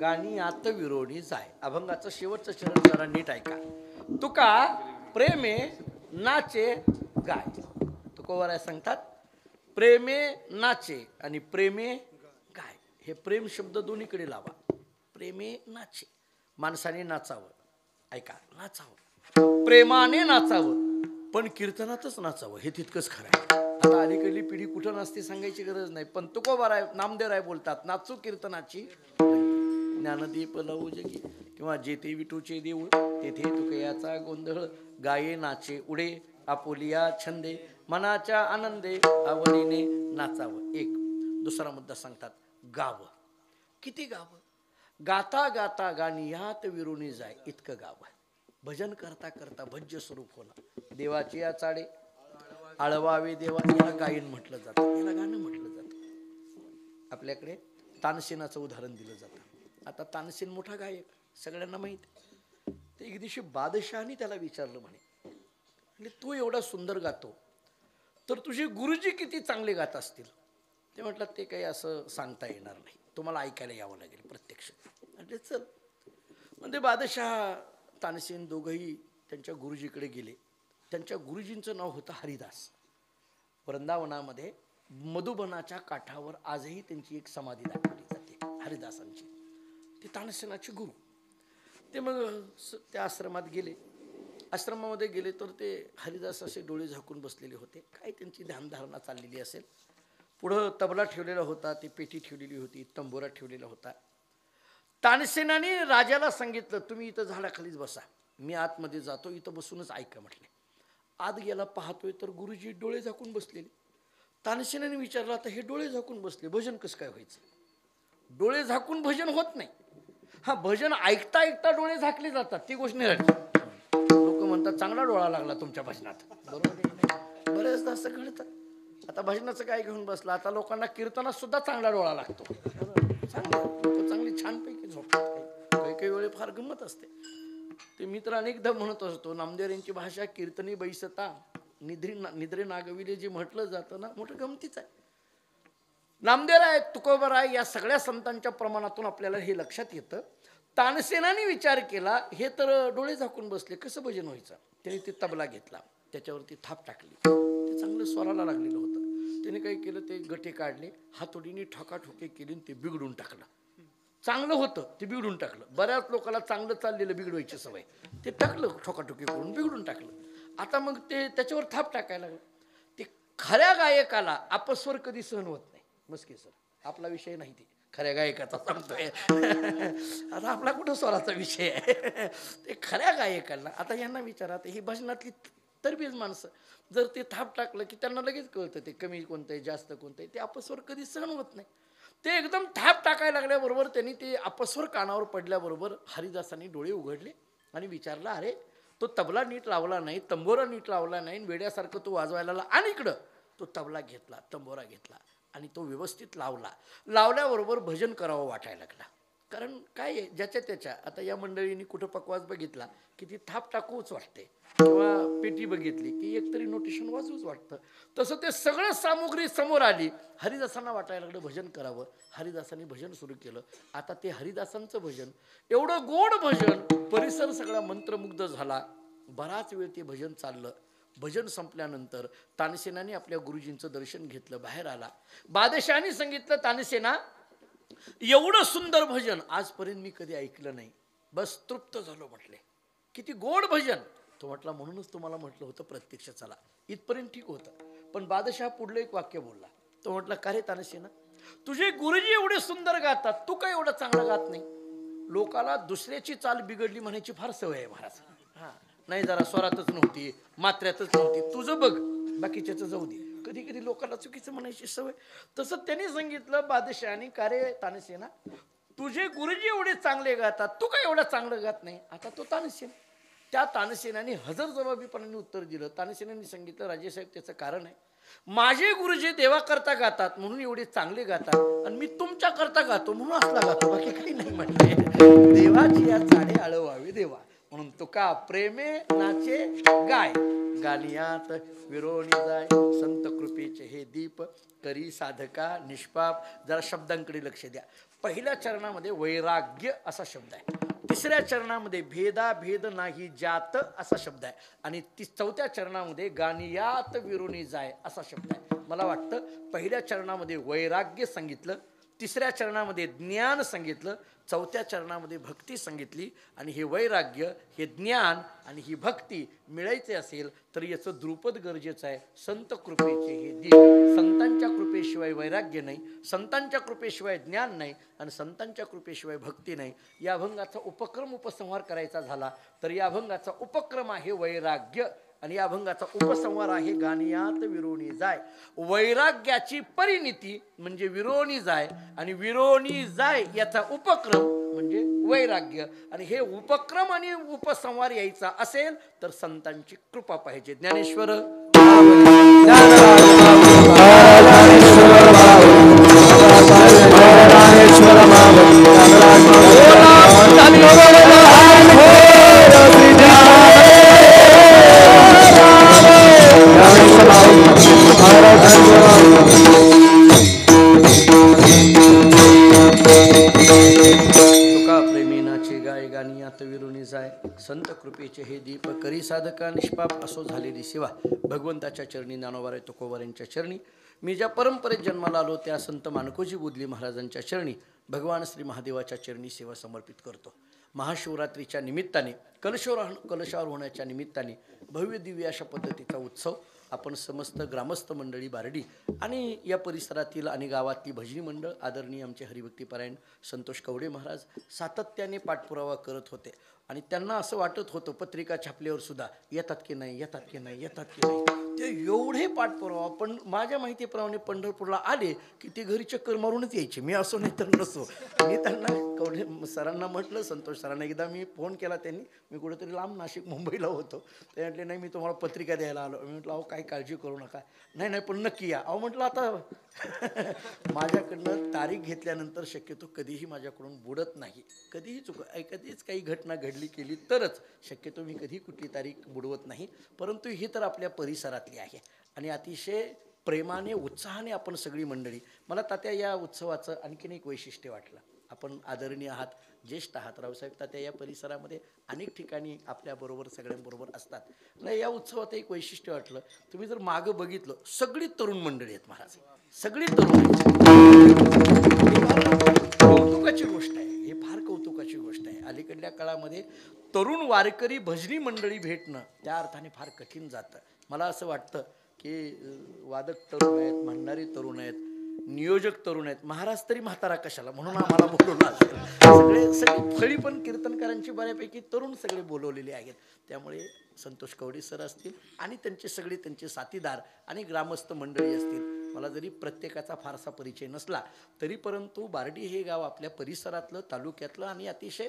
गाणी आत विरोणी जाय. अभंगाचं शेवटचं चरण जरा नीट ऐका. तुका प्रेमे नाचे गाय. तुकोबाराय सांगतात प्रेमे नाचे आणि प्रेमे गाय. हे प्रेम शब्द दोन्हीकडे लावा. प्रेमे नाचे, माणसाने नाचावं. ऐका, नाचावं, प्रेमाने नाचावं, पण कीर्तनातच नाचावं. हे तितकंच खरं आहे. आता अलीकडली पिढी कुठं नाचते सांगायची गरज नाही. पण तुकोबाराय नामदेवराय बोलतात नाचू कीर्तनाची ज्ञानदीप लवू जगी, किंवा जेथे विठूचे देऊळ तेथे तुकयाचा गोंधळ. गाये नाचे उडे आपोलिया छंदे, मनाच्या आनंदे आवडीने नाचावं. एक. दुसरा मुद्दा सांगतात गावं. किती गावं? गाता गाता गाणियात विरुणी जाय इतकं गावं. भजन करता करता भज्य स्वरूप होणं. देवाची या चाडे आळवावे देवा, याला गायन म्हटलं जातं, याला गाणं म्हटलं जातं. आपल्याकडे तानसेनाचं उदाहरण दिलं जातं. आता तानसेन मोठा गायक, सगळ्यांना माहित आहे. ते एक दिवशी बादशहाने त्याला विचारलं म्हणे तू एवढा सुंदर गातो तर तुझे गुरुजी किती चांगले गात असतील. ते म्हटलं ते काही असं सांगता येणार नाही, तुम्हाला ऐकायला यावं लागेल प्रत्यक्ष. म्हणजे चल. म्हणजे बादशहा तानसेन दोघंही त्यांच्या गुरुजीकडे गेले. त्यांच्या गुरुजींचं नाव होतं हरिदास. वृंदावनामध्ये मधुबनाच्या काठावर आजही त्यांची एक समाधी दाखवली जाते हरिदासांची. ते तानसेनाचे गुरु. ते मग त्या आश्रमात गेले. आश्रमामध्ये गेले तर ते हरिदास असे डोळे झाकून बसलेले होते. काय त्यांची ध्यानधारणा चाललेली असेल. पुढं तबला ठेवलेला होता, ती पेटी ठेवलेली होती, तंबोरा ठेवलेला होता. तानसेनाने राजाला सांगितलं तुम्ही इथं झाडाखालीच बसा, मी आतमध्ये जातो, इथं बसूनच ऐका म्हटले. आत गेला, पाहतोय तर गुरुजी डोळे झाकून बसलेले. तानसेनाने विचारलं आता हे डोळे झाकून बसले, भजन कसं काय व्हायचं? डोळे झाकून भजन होत नाही. हा, भजन ऐकता ऐकता डोळे झाकले जातात, ती गोष्ट नाही. लोक म्हणतात चांगला डोळा लागला तुमच्या भजनात. बरोबर आहे, बरेचदा असं घडतं. आता भजनाचं काय घेऊन बसला, आता लोकांना कीर्तनात सुद्धा चांगला डोळा लागतो. चांगली छानपैकी झोपतात. काही काही वेळे फार गंमत असते. ते मित्र अनेकदा म्हणत असतो, नामदेव यांची भाषा कीर्तनी बैसता निद्रे नागविले जे म्हटलं जातं ना, मोठं गमतीच आहे. नामदेवराय, तुकोबाराय या सगळ्या संतांच्या प्रमाणातून आपल्याला हे लक्षात येतं. तानसेनाने विचार केला हे तर डोळे झाकून बसले, कसं भजन व्हायचं? त्याने ते तबला घेतला, त्याच्यावरती थाप टाकली. ते चांगलं स्वराला लागलेलं होतं. त्याने काय केलं, ते गटे काढले, हातोडीने ठोकाठोके केली, ते बिघडून टाकलं. चांगलं होतं ते बिघडून टाकलं. बऱ्याच लोकांना चांगलं चाललेलं बिघडवायची सवय, ते टाकलं ठोकाठोके करून बिघडून टाकलं. आता मग ते त्याच्यावर थाप टाकायला लागलं. ते खऱ्या गायकाला अपस्वर कधी सहन होत नाही. मस्के सर, आपला विषय नाही, ते खऱ्या गायकाचा सांगतोय. आता आपला कुठं स्वराचा विषय आहे. ते खऱ्या गायकाला, आता यांना विचारा, ही भजनातली तरबीज माणसं जर ते थाप टाकलं की त्यांना लगेच कळतं ते कमी कोणतं आहे जास्त कोणतं आहे. ते अपस्वर कधी सहन होत नाही. ते एकदम थाप टाकायला लागल्याबरोबर त्यांनी ते अपस्वर कानावर पडल्याबरोबर हरिदासांनी डोळे उघडले आणि विचारलं अरे तो तबला नीट लावला नाही, तंबोरा नीट लावला नाही, वेड्यासारखं तो वाजवायला लागला. आणि इकडं तो तबला घेतला, तंबोरा घेतला आणि तो व्यवस्थित लावला. लावल्याबरोबर भजन करावं वाटायला लागला. कारण काय आहे, ज्याच्या त्याच्या, आता या मंडळींनी कुठं पकवाज बघितला की ती थाप टाकूच वाटते, किंवा पेटी बघितली की एकतरी नोटेशन वाजवूच वाटतं. तसं ते सगळं सामुग्री समोर आली. हरिदासांना वाटायला लागलं भजन करावं. हरिदासांनी भजन सुरू केलं. आता ते हरिदासांचं भजन एवढं गोड भजन, परिसर सगळा मंत्रमुग्ध झाला. बराच वेळ ते भजन चाललं. भजन संपल्यानंतर तानसेनाने आपल्या गुरुजींचं दर्शन घेतलं, बाहेर आला. बादशहाने सांगितलं तानसेना एवढं सुंदर भजन आजपर्यंत मी कधी ऐकलं नाही, बस तृप्त झालो म्हटले. किती गोड भजन. तो म्हटला म्हणूनच तुम्हाला म्हटलं होतं प्रत्यक्ष चला. इथपर्यंत ठीक होतं. पण बादशाह पुढलं एक वाक्य बोलला. तो म्हटला का रे तानसेना, तुझे गुरुजी एवढे सुंदर गातात, तू काय एवढं चांगलं गात नाही? लोकाला दुसऱ्याची चाल बिघडली म्हणायची फार सवय आहे महाराज. हा, नाही जरा स्वरातच नव्हती, मात्र्यातच नव्हती, तुझं बघ, बाकीच्याचं जाऊ दे. कधी कधी लोकांना चुकीचं म्हणायची सवय. तसं त्यांनी सांगितलं बादशहाने, का रे तानसेना, तुझे गुरुजी एवढे चांगले गातात, तू काय एवढं चांगलं गात नाही? आता तो तानसेन, त्या तानसेनाने हजर जबाबीपणाने उत्तर दिलं. तानसेनाने सांगितलं राजेसाहेब त्याचं कारण आहे, माझे गुरुजी देवाकरता गातात म्हणून एवढे चांगले गातात, आणि मी तुमच्या करता गातो म्हणून असला गातो, बाकी काही नाही म्हटले. देवाची या चाडे आळवावे देवा. म्हणून तुका प्रेमे नाचे गाय, गानियात विरोणी जाय, संत कृपेचे हे दीप करी साधका निष्पाप. जरा शब्दांकडे लक्ष द्या. पहिल्या चरणामध्ये वैराग्य असा शब्द आहे, तिसऱ्या चरणामध्ये भेदाभेद नाही जात असा शब्द आहे, आणि चौथ्या चरणामध्ये गानियात विरोणी जाय असा शब्द आहे. मला वाटतं पहिल्या चरणामध्ये वैराग्य सांगितलं, तिसऱ्या चरणामध्ये ज्ञान सांगितलं, चौथ्या चरणामध्ये भक्ती सांगितली. आणि हे वैराग्य, हे ज्ञान आणि ही भक्ती मिळायचे असेल तर याचं द्रुपद गरजेचं आहे. संत कृपेचे हे दीप. संतांच्या कृपेशिवाय वैराग्य नाही, संतांच्या कृपेशिवाय ज्ञान नाही, आणि संतांच्या कृपेशिवाय भक्ती नाही. या अभंगाचा उपक्रम उपसंहार करायचा झाला तर या अभंगाचा उपक्रम आहे वैराग्य, आणि या अभंगाचा उपसंहार आहे गानियात विरोणी जाय. वैराग्याची परिणिती म्हणजे विरोणी जाय, आणि विरोणी जाय याचा उपक्रम म्हणजे वैराग्य. आणि हे उपक्रम आणि उपसंहार यायचा असेल तर संतांची कृपा पाहिजे. ज्ञानेश्वर संत कृपेचे हे दीप करी साधका निष्पाप असो झालेली सेवा. भगवंताच्या चरणी, ज्ञानोबा तुकोबारांच्या चरणी, मी ज्या परंपरेत जन्माला आलो त्या संत मानकोजी बुदली महाराजांच्या चरणी, भगवान श्री महादेवाच्या चरणी सेवा समर्पित करतो. महाशिवरात्रीच्या निमित्ताने, कलशावर होण्याच्या निमित्ताने भव्य दिव्य अशा पद्धतीचा उत्सव आपण समस्त ग्रामस्थ मंडळी बारडी आणि या परिसरातील आणि गावातली भजनी मंडळ, आदरणीय आमचे हरिभक्तीपरायण संतोष कवडे महाराज सातत्याने पाठपुरावा करत होते. आणि त्यांना असं वाटत होतं पत्रिका छापल्यावर सुद्धा येतात की नाही, येतात की नाही, येतात की नाही. ते एवढे पाठपुरावा. पण माझ्या माहितीप्रमाणे पंढरपूरला आले की ते घरी चक्कर मारूनच यायचे, मी असो नाही तर नसो. मी त्यांना कवडे सरांना म्हटलं, संतोष सरांना एकदा मी फोन केला, त्यांनी मी कुठेतरी लांब नाशिक मुंबईला होतो, ते म्हटले नाही मी तुम्हाला पत्रिका द्यायला आलो. मी म्हटलं अहो काही काळजी करू नका. नाही नाही पण नक्की या. अहो म्हटलं आता माझ्याकडनं तारीख घेतल्यानंतर शक्यतो कधीही माझ्याकडून बुडत नाही, कधीही कधीच काही घटना घडली केली तरच, शक्यतो मी कधी कुठली तारीख बुडवत नाही. परंतु ही तर आपल्या परिसरातली आहे आणि अतिशय प्रेमाने उत्साहाने आपण सगळी मंडळी. मला तात्या या उत्सवाचं आणखीन एक वैशिष्ट्य वाटलं. आपण आदरणीय आहात, ज्येष्ठ आहात. रावसाहेब तात्या या परिसरामध्ये अनेक ठिकाणी आपल्याबरोबर सगळ्यांबरोबर असतात. नाही या उत्सवात एक वैशिष्ट्य वाटलं, तुम्ही जर मागं बघितलं सगळी तरुण मंडळी आहेत महाराज, सगळी तरुण. कौतुकाची गोष्ट आहे, हे फार कौतुकाची गोष्ट आहे. अलीकडल्या काळामध्ये तरुण वारकरी भजनी मंडळी भेटणं त्या अर्थाने फार कठीण जातं. मला असं वाटतं की वादक तरुण आहेत, म्हणणारे तरुण आहेत, नियोजक तरुण आहेत. महाराज तरी म्हातारा कशाला म्हणून आम्हाला बोलवलं असेल. सगळी फळी पण कीर्तनकारांची बऱ्यापैकी तरुण सगळे बोलवलेले आहेत. त्यामुळे संतोष कवडे सर असतील आणि त्यांचे साथीदार आणि ग्रामस्थ मंडळी असतील. मला जरी प्रत्येकाचा फारसा परिचय नसला तरी परंतु बारडी हे गाव आपल्या परिसरातलं, तालुक्यातलं आणि अतिशय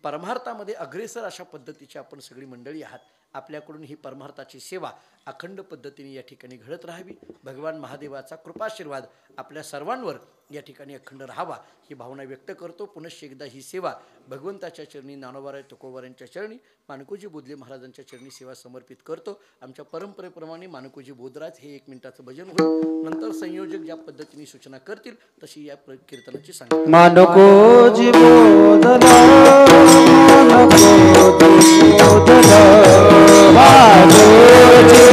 परमार्थामध्ये अग्रेसर अशा पद्धतीची आपण सगळी मंडळी आहात. आपल्याकडून ही परमार्थाची सेवा अखंड पद्धतीने या ठिकाणी घडत राहावी. भगवान महादेवाचा कृपाशीर्वाद आपल्या सर्वांवर या ठिकाणी अखंड राहावा ही भावना व्यक्त करतो. पुनश्च एकदा ही सेवा भगवंताच्या चरणी, ज्ञानोबा तुकोबारांच्या चरणी, मानकोजी बोधले महाराजांच्या चरणी सेवा समर्पित करतो. आमच्या परंपरेप्रमाणे मानकोजी बोधराज हे 1 मिनिटाचं भजन होईल. नंतर संयोजक ज्या पद्धतीने सूचना करतील तशी या कीर्तनाची सांगतो. मानकोजी बोधला, मानकोजी बोधला, मानकोजी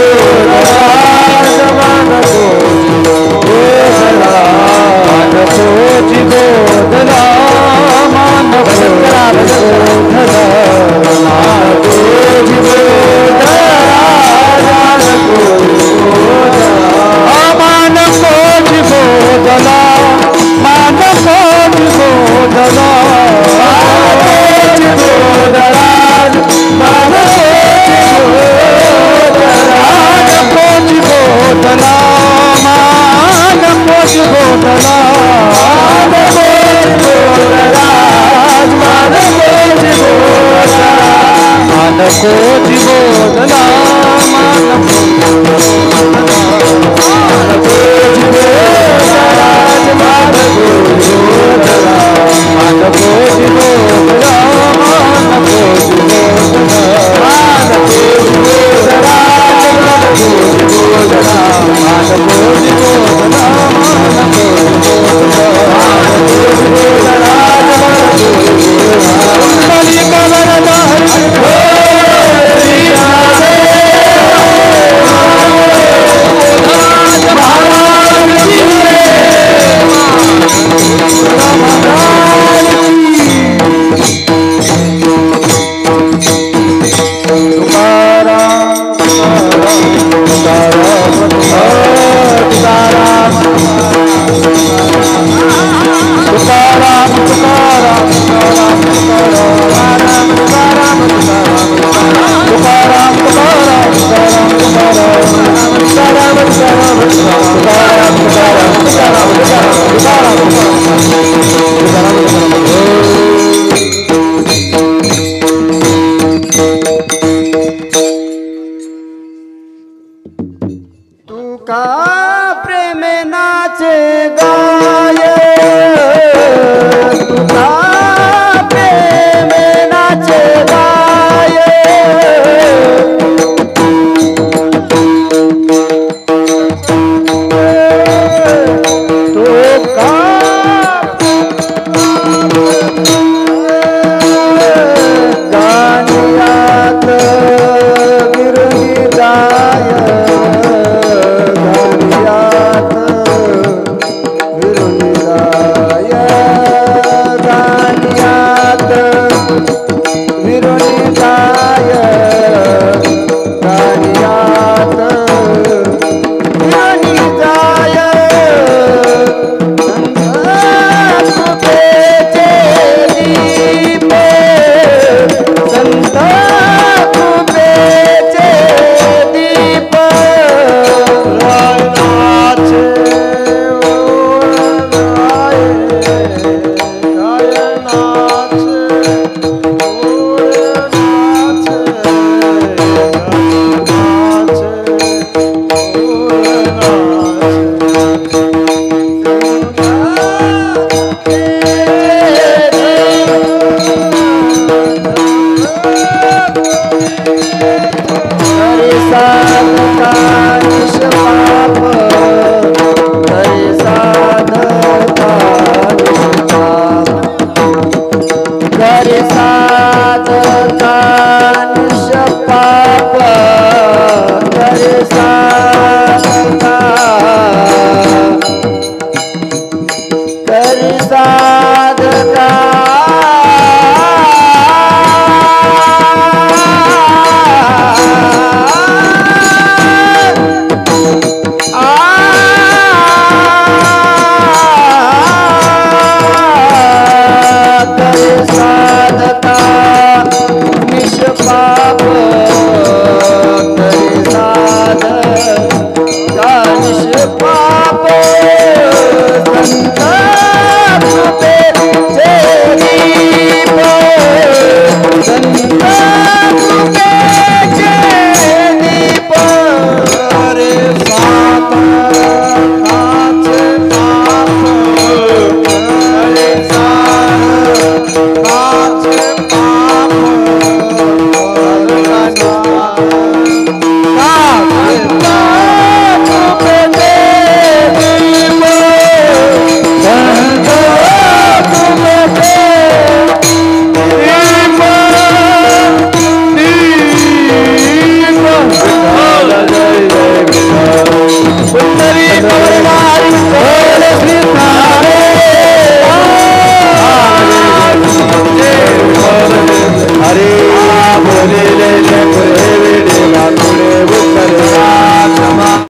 बोधला, मानकोजी बोधला, साधका निष्पाप करे साधका निष्पाप करे साधका निष्पाप करे साधका करे साधका